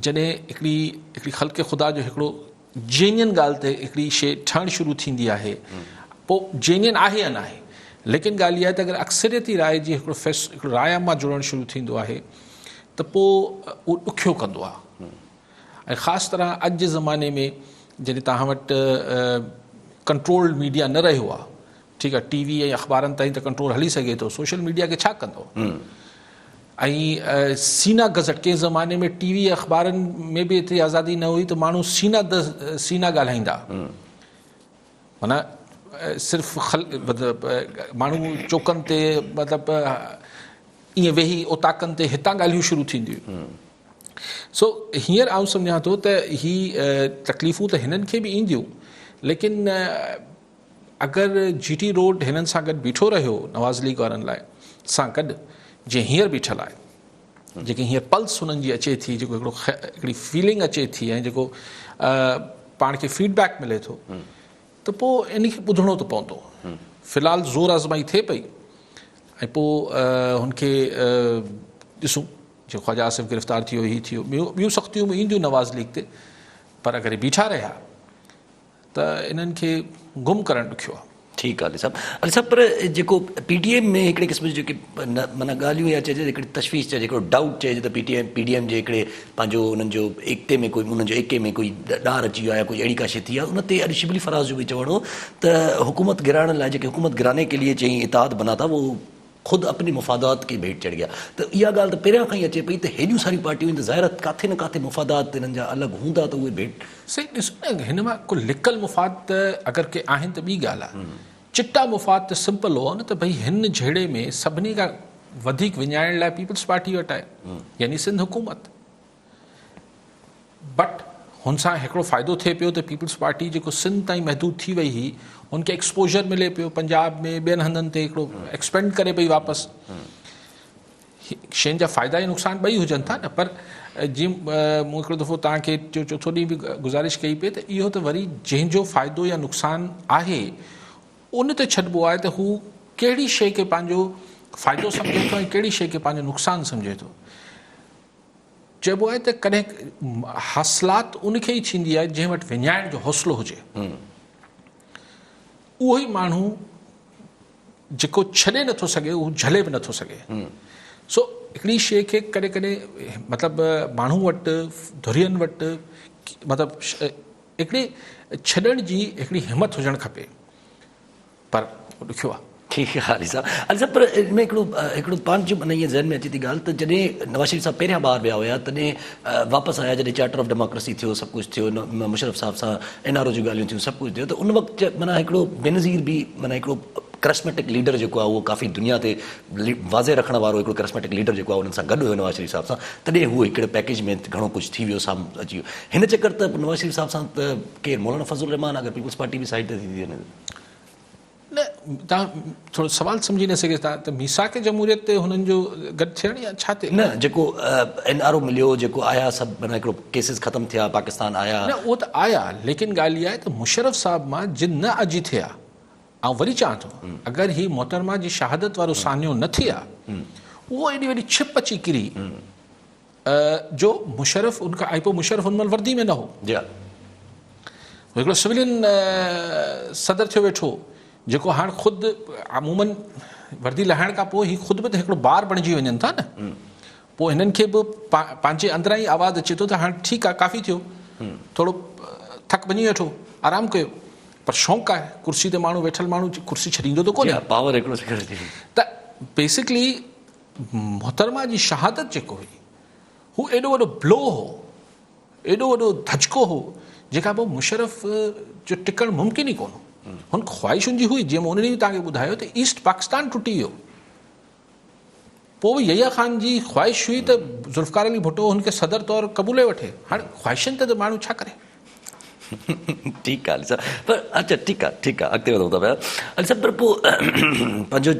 जॾहिं हिकिड़ी ख़ल्क़े ख़ुदा जो हिकिड़ो जेन्युइन ॻाल्हि ते हिकिड़ी शइ ठहणु शुरू थींदी आहे, पोइ जेन्युइन आहे या न आहे, लेकिन ॻाल्हि इहा आहे त अगरि अक्सरियती राय जी हिकिड़ो राय मां जुड़णु शुरू थींदो आहे त पोइ उहो ॾुखियो कंदो आहे। ऐं ख़ासि तरह अॼु जे ज़माने में जॾहिं तव्हां वटि कंट्रोल्ड मीडिया न रहियो आहे, ठीकु आहे, TV ऐं अख़बारनि ताईं त कंट्रोल हली सघे थो, सोशल मीडिया खे छा कंदो? ऐं सीना गज़ट, कंहिं ज़माने में TV अख़बारनि में बि एतिरी आज़ादी न हुई त माण्हू सीना ॻाल्हाईंदा, माना सिर्फ़ु माण्हू चौकनि ते मतिलबु ईअं वेही ओताकनि ते हितां ॻाल्हियूं शुरू थींदियूं। सो हींअर आउं सम्झां थो त ही तकलीफ़ूं त हिननि खे बि ईंदियूं, लेकिन अगरि GT रोड हिननि सां गॾु बीठो रहियो नवाज़ लीग वारनि लाइ सां गॾु, जीअं हींअर बीठल आहे, जेके हींअर पल्स हुननि जी अचे थी, जेको हिकिड़ी फीलिंग अचे थी ऐं जेको पाण खे फीडबैक मिले थो, त पोइ इन खे ॿुधणो त पवंदो। फ़िलहालु ज़ोर आज़माई थिए पई ऐं पोइ हुनखे ॾिसूं, जो ख़्वाजा आसिफ़ गिरफ़्तार थियो, ही थियो, ॿियूं सख़्तियूं बि ईंदियूं नवाज़ लीग ते, पर अगरि बीठा रहिया त इन्हनि खे गुम करणु ॾुखियो आहे। ठीकु आहे अली साहब, पर जेको PTM में हिकिड़े क़िस्म जी जेके माना ॻाल्हियूं या चइजे हिकिड़ी तशवीश चइजे, हिकिड़ो डाउट चइजे त PDM जे हिकिड़े पंहिंजो हुननि जो एकते में कोई हुननि जो एके में कोई ॾार अची वियो आहे, कोई अहिड़ी का शइ थी आहे, उन ते अॼु शिबली फराज़ जो बि चवणो त हुकूमत गिराइण लाइ जेके हुकूमत गिराने के लिए चई इताद बना था, वो ख़ुदि अपनी मुफ़ादात के भेंट चढ़ गया। त इहा ॻाल्हि त पहिरियां खां ई अचे पई त हेॾियूं सारियूं पार्टियूं आहिनि त ज़ाहिर किथे न किथे मुफ़ादात हिननि जा अलॻि हूंदा, त उहे भेंट सही ॾिसो न, हिन मां को लिकल मुफ़ाद त अगरि के आहिनि त ॿी ॻाल्हि आहे। चिटा मुफ़ाद त सिंपल हो न, त भई हिन जहिड़े में सभिनी खां वधीक विञाइण लाइ पीपल्स पार्टी वटि आहे, यानी सिंध हुकूमत। बट हुन सां हिकिड़ो फ़ाइदो थिए पियो त पीपल्स पार्टी जेको सिंध ताईं महदूद थी वई हुई, हुनखे एक्सपोजर मिले पियो, पंजाब में ॿियनि हंधनि ते हिकिड़ो एक्सपेंड करे पई वापसि। शयुनि जा फ़ाइदा ऐं नुक़सान ॿई हुजनि था न, पर जीअं मूं हिकिड़ो दफ़ो तव्हांखे चोथों ॾींहुं बि गुज़ारिश कई पई त इहो त वरी जंहिंजो फ़ाइदो या नुक़सानु आहे उन ते छॾिबो आहे त हू कहिड़ी शइ खे पंहिंजो फ़ाइदो सम्झे थो ऐं कहिड़ी शइ खे पंहिंजो नुक़सानु सम्झे थो। चइबो आहे त कॾहिं हासिलात उनखे ई थींदी आहे जंहिं वटि विञाइण जो हौसलो हुजे। उहो ई माण्हू जेको छॾे नथो सघे उहो झले बि नथो सघे। सो हिकिड़ी शइ खे कॾहिं कॾहिं मतिलबु माण्हू वटि धुरियनि वटि मतिलबु हिकिड़ी छॾण जी हिकिड़ी हिमत हुजणु खपे, पर ॾुखियो आहे। ठीकु आहे अली साहब पर इनमें हिकिड़ो पंहिंजो माना ईअं ज़हन में अचे थी ॻाल्हि त जॾहिं नवाज़ शरीफ़ साहब पहिरियां ॿाहिरि विया हुया तॾहिं वापसि आया, जॾहिं चार्टर ऑफ डेमोक्रेसी थियो, सभु कुझु थियो, मुशर्रफ साहब सां NRO जूं ॻाल्हियूं थियूं, सभु कुझु थियो, त उन वक़्तु माना हिकिड़ो बेनज़ीर बि माना हिकिड़ो करिस्मेटिक लीडर जेको आहे उहो काफ़ी दुनिया ते वाज़े रखण वारो हिकिड़ो करिस्मेटिक लीडर जेको आहे उन्हनि सां गॾु हुयो नवाज़ शरीफ़ साहब सां, तॾहिं उहो हिकिड़े पैकेज में घणो कुझु थी वियो, साम्हूं अची वियो। हिन चकर त नवाज़ शरीफ़ साहब सां त केरु मौलाना फज़लुर रहमान अगरि पीपल्स पार्टी बि साइड ते थी वञे न, तव्हां थोरो सवाल सम्झी न सघे था त मीसाक जमहूरियत ते हुननि जो गॾु थियण या छा ते? न, जेको NRO मिलियो, जेको आया सभु माना हिकिड़ो केसिस ख़तमु थिया, पाकिस्तान आया। न, उहो त आया, लेकिन ॻाल्हि इहा आहे त मुशर्रफ साहब मां जिन न अॼु थिया, ऐं वरी चवां थो अगरि ही मोहतरमा जी शहादत वारो सानियो न थिया, उहो एॾी वॾी छिप अची किरी जो मुशर्रफ उनखां आई पोइ मुशर्रफ उन महिल वर्दी में न हो, हिकिड़ो सिविलियन सदर थियो वेठो जेको हाणे ख़ुदि अमूमन वर्दी लहाइण खां पोइ ही ख़ुदि बि त हिकिड़ो ॿार बणिजी वञनि था न, पोइ हिननि खे बि पंहिंजे अंदरां ई आवाज़ु अचे थो त हाणे ठीकु आहे, काफ़ी थियो, थोरो थक वञी वेठो, आराम कयो, पर शौक़ु आहे कुर्सी ते माण्हू वेठल माण्हू कुर्सी छॾींदो त कोन्हे, पावर हिकिड़ो त बेसिकली मोहतरमा जी शहादत जेको हुई हू एॾो वॾो ब्लो हो, एॾो वॾो धचको हो, जेका पोइ मुशर्रफ जो टिकणु मुमकिन ई कोन हो। हुन ख़्वाहिशुनि जी हुई, जीअं उन्हनि बि तव्हांखे ॿुधायो त ईस्ट पाकिस्तान टुटी वियो, पोइ यहिया ख़ान जी ख़्वाहिश हुई त ज़ुल्फ़िकार अली भुट्टो हुनखे सदर तौरु क़बूले वठे, हाणे ख़्वाहिशनि ते त माण्हू छा करे। ठीकु आहे अली साहब, पर अच्छा ठीकु आहे अॻिते वधूं था पिया अली साहब, पर पोइ पंहिंजो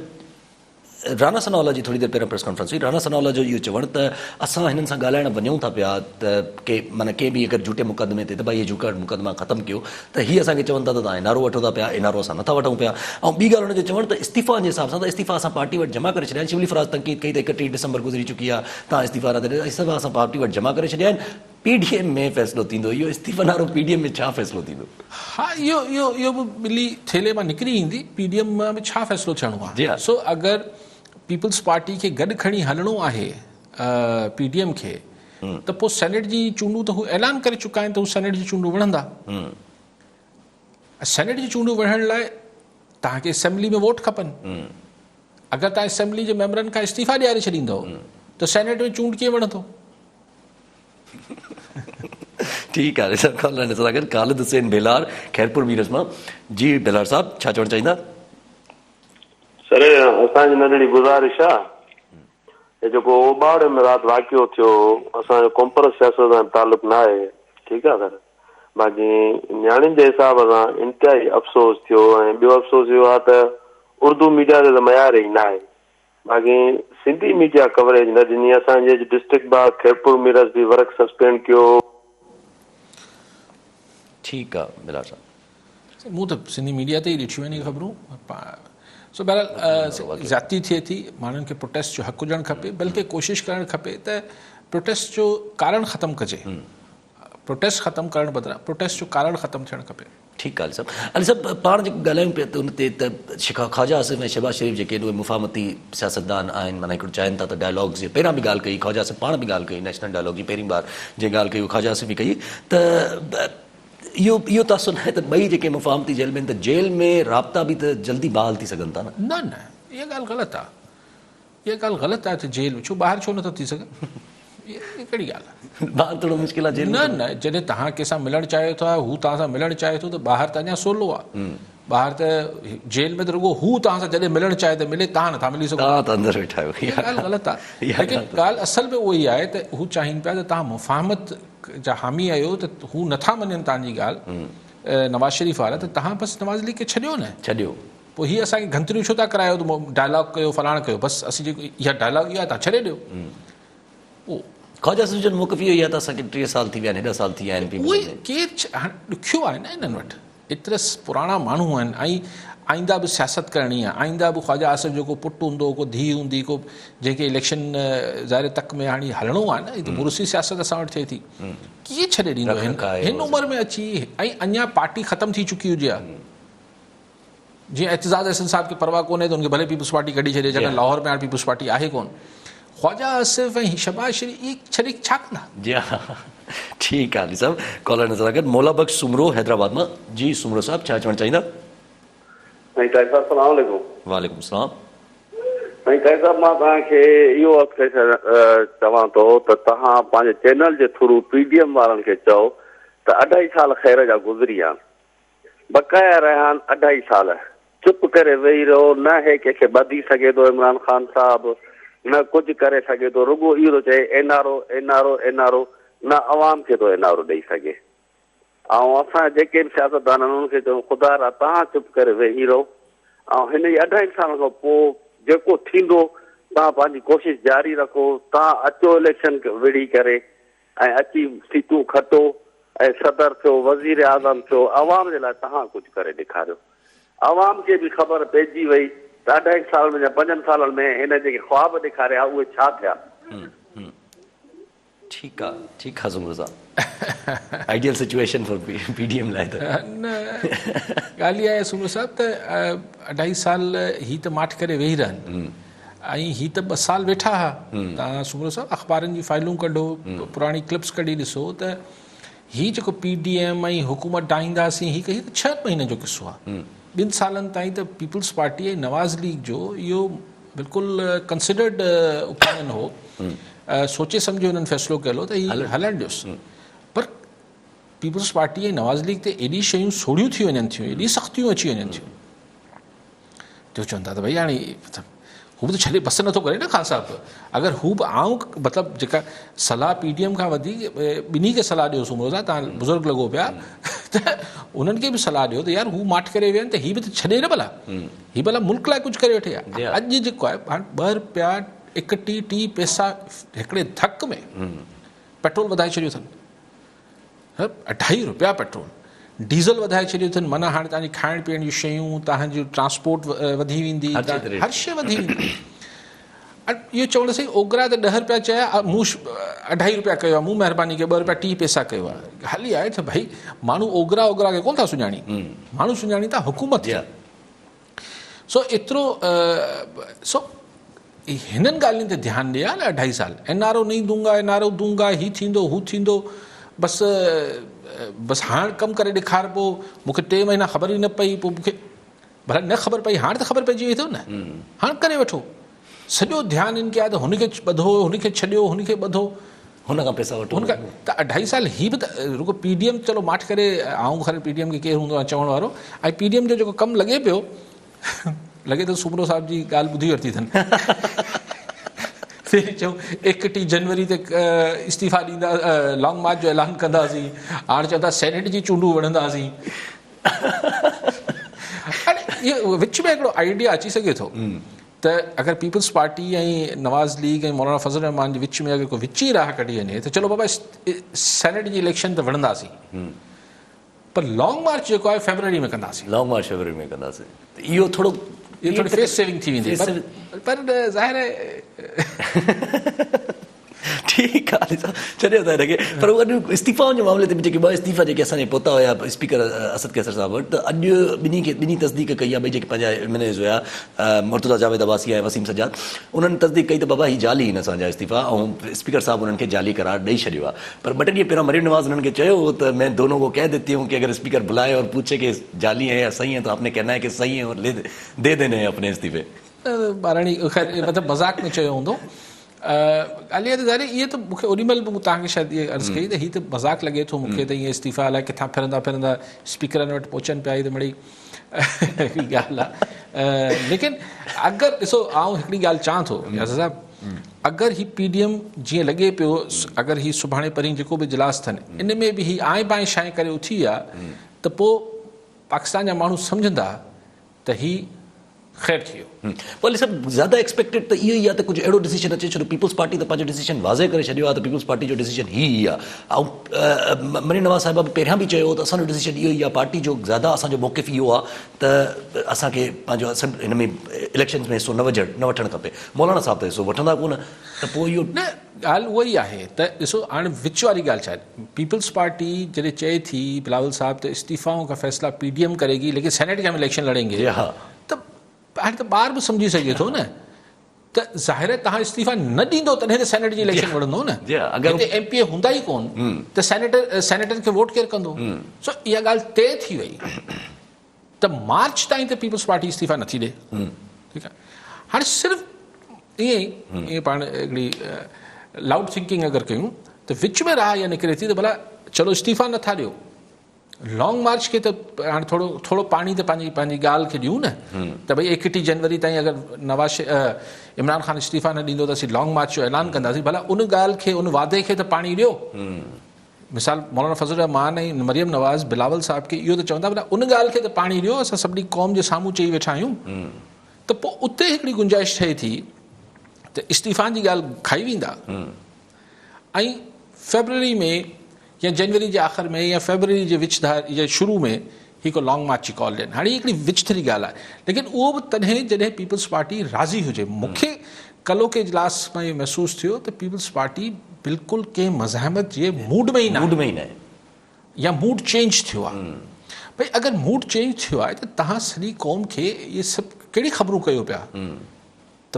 राना सनाउल्लाह जी थोरी देरि पहिरियों प्रेस कॉन्फ्रेंस हुई, राना सनाउल्लाह जो इहो चवणु त असां हिननि सां ॻाल्हाइण वञूं था पिया त माना के बि अगरि झूठे मुक़दमे ते त भई हीअ झूठा मुक़दमा ख़तमु कयो, त हीअ असांखे चवनि था त तव्हां NRO वठो था पिया, NRO असां नथा वठूं पिया, ऐं ॿी ॻाल्हि हुनजो चवणु त इस्तीफ़ा जे हिसाब सां त इस्तीफ़ा असां पार्टी वटि जमा करे छॾिया आहिनि। शिवली फराज़ तनक़ीद कई त 31 डिसंबर गुज़री चुकी आहे, तव्हां इस्तीफ़ा नथा ॾियो, इस्तीफ़ा असां पार्टी वटि जमा करे छॾिया आहिनि, PDM में फ़ैसिलो थींदो, इहो इस्तीफ़ा नारो PDM में छा फ़ैसिलो थींदो? हा, इहो बि ॿिली थेले मां निकिरी ईंदी, PDM मां बि छा फ़ैसिलो थियणो आहे। सो अगरि पीपल्स पार्टी खे गॾु खणी हलणो आहे PDM खे, त पोइ सेनेट जी चूंडूं त हू ऐलान करे चुका आहिनि त हू सेनेट जी चूंडूं विढ़ंदा। सेनेट जी चूंडूं विढ़ण लाइ तव्हांखे असेंबली में वोट खपनि, अगरि तव्हां असेंबली जे मेंबरनि खां इस्तीफ़ा ॾियारे छॾींदव त सेनेट में चूंड कीअं विढ़ंदो? ठीकु आहे सर, ख़ालिद हुसैन बेलार खैरपुर मीरस मां। जी बेलार साहब, छा चवणु चाहींदा? सर, असांजी नंढड़ी गुज़ारिश आहे, जेको ओबाड़े में राति वाक़ियो थियो, असांजो कॉम्प्रेस सियासत सां तालुक़ु न आहे, ठीकु आहे सर, बाक़ी न्याणियुनि जे हिसाब सां इंतिहाई अफ़सोस थियो, ऐं ॿियो अफ़सोस इहो आहे त उर्दू मीडिया ते त मयार ई न आहे, बाक़ी सिंधी मीडिया कवरेज न ॾिनी। असांजे डिस्ट्रिक्ट बार खैरपुर मीरस बि वर्क सस्पेंड कयो। ठीकु आहे बेलार साहब, मूं त सिंधी मीडिया ते ई ॾिठियूं आहिनि ख़बरूं। सो बहरहाल ज़्यादती थिए थी, माण्हुनि खे प्रोटेस्ट जो हक़ु हुजणु खपे, बल्कि कोशिशि करणु खपे त प्रोटेस्ट जो कारण ख़तमु कजे, प्रोटेस्ट ख़तमु करणु बदिरां प्रोटेस्ट जो कारण ख़तमु थियणु खपे। ठीकु आहे अली साहब, पाण जेको ॻाल्हायूं पिया त उन ते त ख़्वाजा आसिफ़ ऐं शहबाज़ शरीफ़ जेके उहे मुफ़ाहमती सियासतदान आहिनि, माना हिकिड़ो चाहिनि था त डायलॉग्स जे पहिरां बि ॻाल्हि कई, ख़्वाजा आसिफ़ पाण बि ॻाल्हि कई, नेशनल डायलॉग जी पहिरीं बार जीअं ॻाल्हि कई ख़्वाजा आसिफ़ बि कई, त इहो तासुर आहे त ॿई जेके मुफ़ाहमती जेल में, त जेल में राब्ता बि त जल्दी बहाल थी सघनि था न? न, इहा ॻाल्हि ग़लति आहे, इहा ॻाल्हि ग़लति आहे त जेल छो ॿाहिरि छो नथो थी सघे, इहा कहिड़ी ॻाल्हि आहे? ॿाहिरि थोरो मुश्किल आहे जेल? न, जॾहिं तव्हां कंहिंसां मिलणु चाहे थो, हू तव्हां सां मिलणु चाहे थो, त ॿाहिरि त अञा सवलो आहे। ॿाहिरि त जेल में त रुॻो हू तव्हां सां जॾहिं मिलणु चाहे त मिले, तव्हां नथा मिली सघो, तव्हां त अंदरि वेठा आहियो। इहा ॻाल्हि ग़लति आहे, लेकिन ॻाल्हि असल में उहा ई आहे त हू चाहिनि पिया त तव्हां मुफ़ाहमत जा हामी आहियो, त हू नथा मञनि तव्हांजी ॻाल्हि नवाज़ शरीफ़ वारा, त तव्हां बसि नवाज़ लीग खे छॾियो न, छॾियो, पोइ हीअ असांखे घंतरियूं छो था करायो त डायलॉग कयो, फलाण कयो, बसि असीं जेको इहा डायलॉग इहा तव्हां छॾे ॾियो। ख़्वाजा आसिफ़ जो मौक़िफ़ इहो ई आहे त असांखे 3 साल थी विया आहिनि, हेॾा साल थी विया आहिनि, उहे केरु हाणे ॾुखियो आहे न हिननि वटि, एतिरा पुराणा माण्हू आहिनि, ऐं आईंदा बि सियासत करणी आहे, आईंदा बि ख़्वाजा आसिफ़ जो को पुटु हूंदो, को धीउ हूंदी, को जंहिंखे इलेक्शन ज़ाहिर तक में हाणे हलणो आहे न, त मुर्सी सियासत असां वटि थिए थी, कीअं छॾे ॾींदो हिन उमिरि में अची, ऐं अञा पार्टी ख़तमु थी चुकी हुजे आहे। जीअं एतिज़ाज़ अहसन साहिब खे परवाह कोन्हे त हुनखे भले पीपुल्स पार्टी कढी छॾे, जॾहिं लाहौर में हाणे पीपुल्स पार्टी आहे कोन। ख्वाजा आसिफ़ ऐं शहबाज शरीफ़ इहे छॾे छा कंदा? जी हाँ, ठीकु आहे अली साहब। कॉलर नज़र गॾु मौला बख्श सुमरो हैदराबाद मां। जी सुमरो साहब, छा चवणु चाहींदा? वालेकुम सलाम। साईं काइद साहब, मां तव्हांखे इहो चवां थो त तव्हां पंहिंजे चैनल जे थ्रू PDM वारनि खे चओ त 2.5 साल ख़ैर जा गुज़री विया आहिनि, बकाया रहिया आहिनि 2.5 साल, चुप करे वेही रहो, न हे कंहिंखे ॿधी सघे थो इमरान ख़ान साहब, न कुझु करे सघे थो, रुॻो इहो थो चए NRO NRO NRO, न अवाम खे थो NRO ॾेई सघे। ऐं असां जेके बि सियासतदान आहिनि उन्हनि खे चऊं ख़ुदा रा तव्हां चुप करे वेही रहो, ऐं हिन 2.5 साल खां पोइ जेको थींदो तव्हां पंहिंजी कोशिशि जारी रखो। तव्हां अचो इलेक्शन विड़ी करे ऐं अची सीटूं खटो, ऐं सदर थियो, वज़ीर आज़म थियो, अवाम जे लाइ तव्हां कुझु करे ॾेखारियो। अवाम खे बि ख़बर पइजी वई त 2.5 साल में या 5 सालनि में हिन जेके ख्वाब ॾेखारिया उहे छा थिया। ठीकु आहे, ठीकु आहे सुमरो साहब। आइडियल सिचुएशन फॉर PDM लाइ त न ॻाल्हि इहा आहे सुमरो साहब त 2.5 साल ही त माठ करे वेही रहनि, ऐं ही त 2 साल वेठा हुआ। तव्हां सुमरो साहब अख़बारनि जी फाइलूं कढो, पुराणी क्लिप्स कढी ॾिसो त ही जेको PDM ऐं हुकूमत डाहींदासीं, ही कही त 6 महीने जो किस्सो आहे। 2 सालनि ताईं त पीपुल्स पार्टी ऐं नवाज़ लीग जो इहो बिल्कुलु कंसिडर्ड ओपिनियन हो, सोचे सम्झे हुननि फ़ैसिलो कयो त हीउ हलणु ॾियोसि। पर पीपुल्स पार्टी ऐं नवाज़ लीग ते एॾी शयूं सोढ़ियूं थी वञनि थियूं, एॾी सख़्तियूं अची वञनि थियूं, जो चवनि था त भई हाणे हू बि त छॾे बसि नथो करे न ख़ान साहिबु। अगरि हू बि मतिलबु जेका सलाह PDM खां वधीक ॿिन्ही खे सलाह ॾियो सुमरो साहब, तव्हां बुज़ुर्ग लॻो पिया त उन्हनि खे बि सलाह ॾियो त यार हू माठ करे विया आहिनि त हीअ बि त छॾे न भला, हीअ भला मुल्क लाइ कुझु करे वेठे आहे। अॼु जेको आहे हाणे ₹2.31 पैसा हिकिड़े धक में पेट्रोल वधाए छॾियो अथनि, ₹2.5 पेट्रोल, डीज़ल वधाए छॾियो अथनि। माना हाणे तव्हांजी खाइण पीअण जूं शयूं, तव्हांजो ट्रांसपोर्ट वधी वेंदी, हर शइ वधी वेंदी। इहो चवण सही, ओगरा त ₹10 चया, मूं ₹2.5 कयो आहे, मूं महिरबानी कयो ₹2.30 कयो आहे। ॻाल्हि इहा आहे त भई माण्हू ओगरा खे कोन था सुञाणी, माण्हू सुञाणी था हुकूमत खे। सो एतिरो हिननि ॻाल्हियुनि ते ध्यानु ॾिए न। 2.5 साल NRO नहीं दूंगा, NRO दूंगा, ही थींदो हू थींदो, बसि हाणे कमु करे ॾेखारिबो। मूंखे 3 महीना ख़बर ई न पई, पोइ मूंखे भला न ख़बर पई, हाणे त ख़बर पइजी वई अथव न, हाणे करे वठो। सॼो ध्यानु हिन खे आहे त हुनखे ॿधो, हुनखे छॾियो, हुनखे ॿधो, हुन खां पैसा वठो। त 2.5 साल ही बि त रुगो PDM चलो माठ करे, आऊं ख़ैर PDM खे केरु हूंदो आहे चवण वारो, ऐं PDM जो जेको कमु लॻे पियो, लॻे थो सुमरो साहिब जी ॻाल्हि ॿुधी वरिती अथनि। फिर चऊं 31 जनवरी ते इस्तीफ़ा ॾींदा, लॉन्ग मार्च जो ऐलान कंदासीं, हाणे चवंदा सेनेट जी चूंडूं विढ़ंदासीं। हाणे इहो विच में हिकिड़ो आइडिया अची सघे थो त अगरि पीपुल्स पार्टी ऐं नवाज़ लीग ऐं मौलाना फज़ल रहमान जे विच में अगरि कोई विची राह कढी वञे त चलो बाबा सेनेट जी इलेक्शन त विढ़ंदासीं, पर लॉन्ग मार्च जेको आहे फरवरी में कंदासीं। लॉन्ग मार्च फरवरी में कंदासीं, इहो थोरो फेस सेविंग थी वेंदी, पर ज़ाहिर आहे ठीकु आहे छॾियो था हिनखे। पर अॼु इस्तीफ़ाउनि जे मामले ते बि जेके 2 इस्तीफ़ा जेके असांजे पहुता हुया स्पीकर असद कैसर साहब वटि, त अॼु ॿिन्ही तस्दीक कई आहे। ॿई जेके पंहिंजा MNAs हुया, मुर्तज़ा जावेद अब्बासी ऐं वसीम सजाद, उन्हनि तस्दीक कई त बाबा ही जाली आहिनि असांजा इस्तीफ़ा, ऐं स्पीकर साहब उन्हनि खे जाली करार ॾेई छॾियो आहे। पर 2 ॾींहं पहिरियों मरियम नवाज़ उन्हनि खे चयो त मैं दोनों को कह देती हूँ कि अगर स्पीकर बुलाए और पूछे कि जाली है या सही है तो आपने कहना है कि सही है और दे देने हैं अपने इस्तीफ़े। ॿारणी ख़ैर मतिलबु मज़ाक में चयो हूंदो। ॻाल्हि आहे त ज़ाहिर इहे त मूंखे ओॾीमहिल बि तव्हांखे शायदि इहा अर्ज़ु कई त हीअ त मज़ाक लॻे थो मूंखे त ईअं इस्तीफ़ा अलाए किथां फिरंदा स्पीकरनि वटि पहुचनि पिया, त मिड़ई ॻाल्हि आहे। लेकिन अगरि ॾिसो, आउं हिकिड़ी ॻाल्हि चवां थो याज़ साहिबु, अगरि ही PDM जीअं लॻे पियो, अगरि ही सुभाणे परीं जेको बि इजलास थियनि, इन में बि ही आए बाए शाए करे उथी आहे, त पोइ पाकिस्तान जा माण्हू सम्झंदा त ही ख़ैर थी वियो। पोइ सभु ज़्यादा एक्सपेक्टेड त इहो ई आहे त कुझु अहिड़ो डिसीजन अचे छो पीपल्स पार्टी त पंहिंजो डिसीजन वाज़े करे छॾियो आहे त पीपल्स पार्टी जो डिसीजन ई आहे। ऐं मरीम नवाज़ साहिब बि पहिरियां बि चयो त असांजो डिसीजन इहो ई आहे, पार्टी जो ज़्यादा असांजो मौक़िफ़ इहो आहे त असांखे पंहिंजो सभु हिन में इलेक्शन्स में हिसो न वठणु खपे। मौलाना साहिब त हिसो वठंदा कोन, त पोइ इहो न ॻाल्हि उहा ई आहे त ॾिसो हाणे विच वारी ॻाल्हि छा आहे, पीपल्स पार्टी जॾहिं चए थी बिलावल साहब त इस्तीफ़ाओं का फ़ैसला PDM करेगी लेकिन सेनेट के हम इलेक्शन लड़ेंगे, हा त हाणे त ॿार बि सम्झी सघे थो न त ज़ाहिर आहे तव्हां इस्तीफ़ा न ॾींदो तॾहिं त सेनेट जी इलेक्शन लड़ंदो न। अगरि MPA हूंदा ई कोन त सेनेटर खे वोट केरु कंदो? सो इहा ॻाल्हि तय थी वई त मार्च ताईं त पीपल्स पार्टी इस्तीफ़ा नथी ॾे। ठीकु आहे, हाणे सिर्फ़ु ईअं ई पाण हिकिड़ी लाउड थिंकिंग अगरि कयूं त विच में राह इहा निकिरे थी त भला चलो इस्तीफ़ा नथा ॾियो, लॉन्ग मार्च खे त हाणे थोरो पाणी त पंहिंजी ॻाल्हि खे ॾियूं न त भई 31 जनवरी ताईं अगरि इमरान ख़ान इस्तीफ़ा न ॾींदो त असीं लॉन्ग मार्च जो ऐलान कंदासीं, भला उन ॻाल्हि खे उन वादे खे त पाणी ॾियो। मिसाल मौलाना फज़ल रहमान ऐं मरियम नवाज़ बिलावल साहिब खे इहो त चवंदा भला उन ॻाल्हि खे त पाणी ॾियो, असां सभिनी क़ौम जे साम्हूं चई वेठा आहियूं, त पोइ उते हिकिड़ी गुंजाइश ठहे थी त इस्तीफ़ान जी ॻाल्हि खाई वेंदा ऐं फेबरवरी में या जनवरी जे आख़िर में या फेबरवरी जे विचधार या शुरू में हिकु लॉन्ग मार्च जी कॉल ॾियनि। हाणे हिकिड़ी विचथरी ॻाल्हि आहे, लेकिन उहो बि तॾहिं जॾहिं पीपल्स पार्टी राज़ी हुजे। मूंखे कलो के इजलास में इहो महसूसु थियो त पीपल्स पार्टी बिल्कुलु कंहिं मज़ाहमत जे मूड में ई न या मूड चेंज थियो आहे। भई अगरि मूड चेंज थियो आहे त तव्हां सॼी क़ौम खे इहे सभु कहिड़ी ख़बरूं कयो पिया त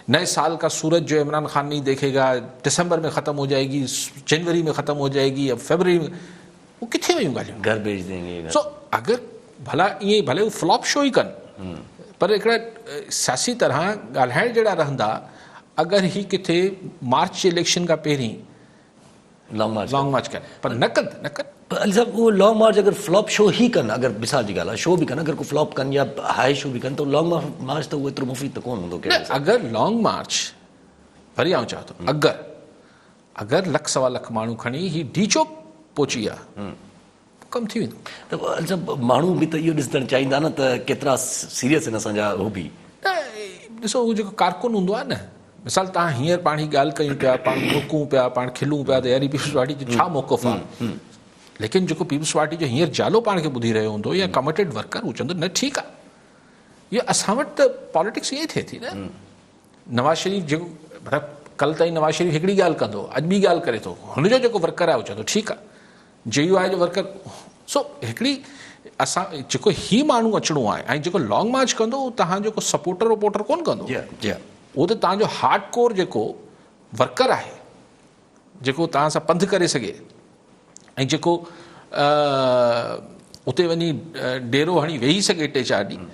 नए साल का सूरज जो इमरान खान नहीं देखेगा, दिसंबर में ख़त्म हो जाएगी, जनवरी में ख़त्म हो जाएगी या फरवरी में, वो किथे वयूं ॻाल्हियूं? घर भेज देंगे। सो अगरि भला ईअं भले उहे फ्लॉप शो ई कनि पर हिकिड़ा सियासी तरह ॻाल्हाइण जहिड़ा रहंदा, अगरि ही किथे मार्च जे इलेक्शन खां पहिरीं लॉन्ग मार्च कनि पर न कनि अली साहब वो लॉन्ग मार्च अगर फ्लॉप शो ही कन, अगर मिसाल जी ॻाल्हि आहे शो बि कनि, अगर को फ्लॉप कनि या हाई शो बि कनि त लॉन्ग मार्च त उहो एतिरो मुफ़ीद त कोन हूंदो। अगरि लॉन्ग मार्च वरी आउं चवां थो अगरि लख सवा लख माण्हू खणी ही डी चौक पहुची आहे कमु थी वेंदो। त अली साहब माण्हू बि त इहो ॾिसणु चाहींदा न त केतिरा सीरियस आहिनि असांजा हो बि। ॾिसो उहो जेको कारकुन हूंदो आहे न, मिसाल तव्हां हींअर पाण ई ॻाल्हि कयूं पिया, पाण रुकूं पिया, पाण खिलूं पिया त यार पीपल्स पार्टी जो छा मौक़िफ़ आहे, लेकिन जेको पीपल्स पार्टी जो हींअर जालो पाण खे ॿुधी रहियो हूंदो या कमिटेड वर्कर हू चवंदो न ठीकु आहे। इहो असां वटि त पॉलिटिक्स ईअं ई थिए थी न। नवाज़ शरीफ़ जेको मतिलबु कल्ह ताईं नवाज़ शरीफ़ हिकिड़ी ॻाल्हि कंदो, अॼु ॿी ॻाल्हि करे थो, हुनजो जेको वर्कर आहे उहो चवंदो ठीकु आहे, JUI जो वर्कर। सो हिकिड़ी असां जेको ही माण्हू अचिणो आहे ऐं जेको लॉन्ग मार्च कंदो उहो तव्हां जेको सपोर्टर वोपोटर कोन कंदो, उहो त तव्हांजो हार्ड कोर जेको वर्कर आहे, जेको तव्हां सां पंधु करे सघे ऐं जेको उते वञी डेरो हणी वेही सघे 3-4 ॾींहं,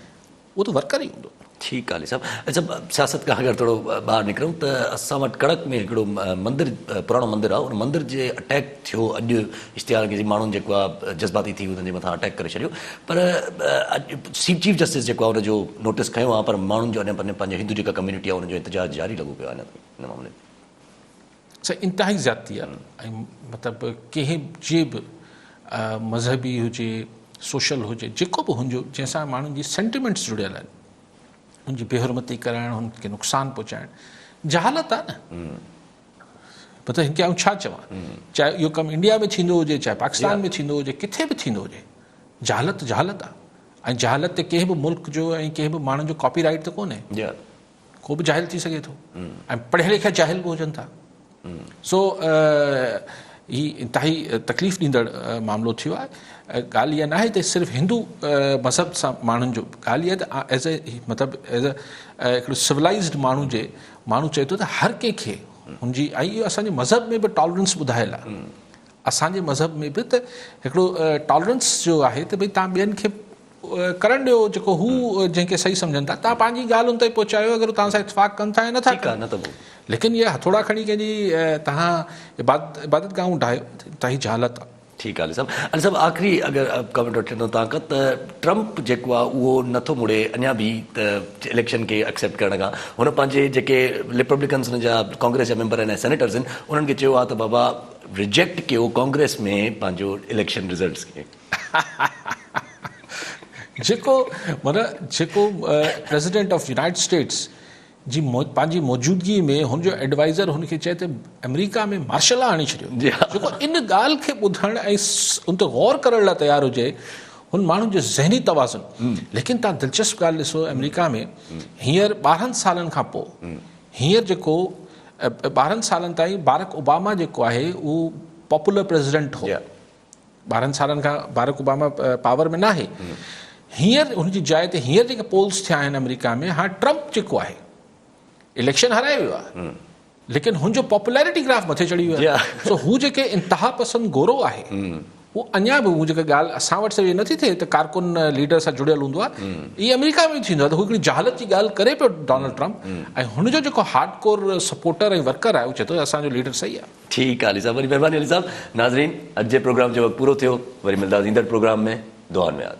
उहो त वर्कर ई हूंदो। ठीकु आहे साहब। अच्छा सियासत खां अगरि थोरो ॿाहिरि निकिरूं त असां वटि कड़क में हिकिड़ो मंदरु पुराणो मंदरु आहे, उन मंदर जे अटैक थियो अॼु इश्तिहार खे माण्हुनि जेको आहे जज़्बाती थी उन्हनि जे मथां अटैक करे छॾियो, पर चीफ जस्टिस जेको आहे उनजो नोटिस खयो आहे, पर माण्हुनि जो अञा पंहिंजो हिंदू जेका कम्यूनिटी आहे उनजो इंतिजाज जारी लॻो पियो आहे हिन मामले में। इंतिहाई ज़्यादती आहे ऐं मतिलबु कंहिं जे बि मज़हबी हुजे सोशल हुजे जेको बि हुनजो जंहिंसां माण्हुनि जी सेंटिमेंट्स जुड़ियल आहिनि, हुनजी बेहरमती कराइणु, हुनखे नुक़सानु पहुचाइणु जहालत आहे न। मतिलबु हिनखे आउं छा चवां, चाहे इहो कमु इंडिया में थींदो हुजे, चाहे पाकिस्तान में थींदो हुजे, किथे बि थींदो हुजे, जहालत आहे। ऐं जहालत ते कंहिं बि मुल्क जो ऐं कंहिं बि माण्हुनि जो कॉपी राइट त कोन्हे, को बि जाहिल थी सघे थो ऐं पढ़ियल लिखियल जाहिल बि हुजनि था। सो ही इंतिहाई तकलीफ़ ॾींदड़ मामिलो थियो आहे। ॻाल्हि इहा न आहे त सिर्फ़ु हिंदू मज़हब सां माण्हुनि जो, ॻाल्हि इहा त एज़ ए मतिलबु एज़ हिकिड़ो सिविलाइज़्ड माण्हू चए थो त हर कंहिंखे हुनजी, ऐं इहो असांजे मज़हब में बि टॉलरेंस ॿुधायल आहे, असांजे मज़हब में बि त हिकिड़ो टॉलरेंस जो आहे त भई तव्हां ॿियनि खे करणु ॾियो जेको हू जंहिंखे सही सम्झनि था, तव्हां पंहिंजी ॻाल्हि उन ताईं पहुचायो, अगरि तव्हां सां इतफ़ाक़ कनि था या नथा कनि, लेकिन इहा हथोड़ा खणी कंहिंजी तव्हां इबादत गाह ठाहियो त ही जहालत आहे। ठीकु आहे अली साहब आख़िरी अगरि कमेंट वठंदो तव्हां खां त ट्रम्प जेको आहे उहो नथो मुड़े अञा बि त इलेक्शन खे एक्सेप्ट करण खां। हुन पंहिंजे जेके रिपब्लिकन्स हुन जा कांग्रेस जा मेंबर आहिनि ऐं सेनेटर्स आहिनि उन्हनि खे चयो आहे त बाबा रिजेक्ट कयो कांग्रेस में पंहिंजो इलेक्शन रिज़ल्ट्स खे। जेको माना जेको प्रेसिडेंट ऑफ यूनाइटेड स्टेट्स जी पंहिंजी मौजूदगी में हुनजो एडवाइज़र हुनखे चए त अमेरिका में मार्शल लॉ आणे छॾियो, जेको इन ॻाल्हि खे ॿुधण ऐं उन ते गौर करण लाइ तयारु हुजे, हुन माण्हुनि जो ज़हनी तवाज़ुन। लेकिन तव्हां दिलचस्प ॻाल्हि ॾिसो, अमेरिका में हींअर 12 सालनि खां पोइ हींअर जेको 12 सालनि ताईं बारक ओबामा जेको आहे उहो पॉपुलर प्रेसिडेंट हो। 12 सालनि खां बारक ओबामा पावर में न आहे। हींअर हुनजी जाइ ते हींअर जेके पोल्स थिया आहिनि अमेरिका में, हाणे ट्रम्प जेको आहे इलेक्शन हाराए वियो आहे, लेकिन हुनजो पॉपुलैरिटी ग्राफ मथे चढ़ी वियो आहे। सो हू जेके इंतिहा पसंद गोरो आहे उहो अञा बि हू जेका ॻाल्हि असां वटि से नथी थिए त कारकुन लीडर सां जुड़ियल हूंदो आहे, इहे अमेरिका में थींदो आहे। त हू हिकिड़ी जहालत जी ॻाल्हि करे पियो डोनाल्ड ट्रम्प, ऐं हुनजो जेको हार्डकोर सपोर्टर ऐं वर्कर आहे उहो चए थो असांजो लीडर सही आहे। ठीकु आहे अली साहब, वरी महिरबानी अली साहब। नाज़रीन, अॼु जे प्रोग्राम जो वक़्तु पूरो थियो, वरी मिलंदासीं ईंदड़ प्रोग्राम में। दुआनि में यादि।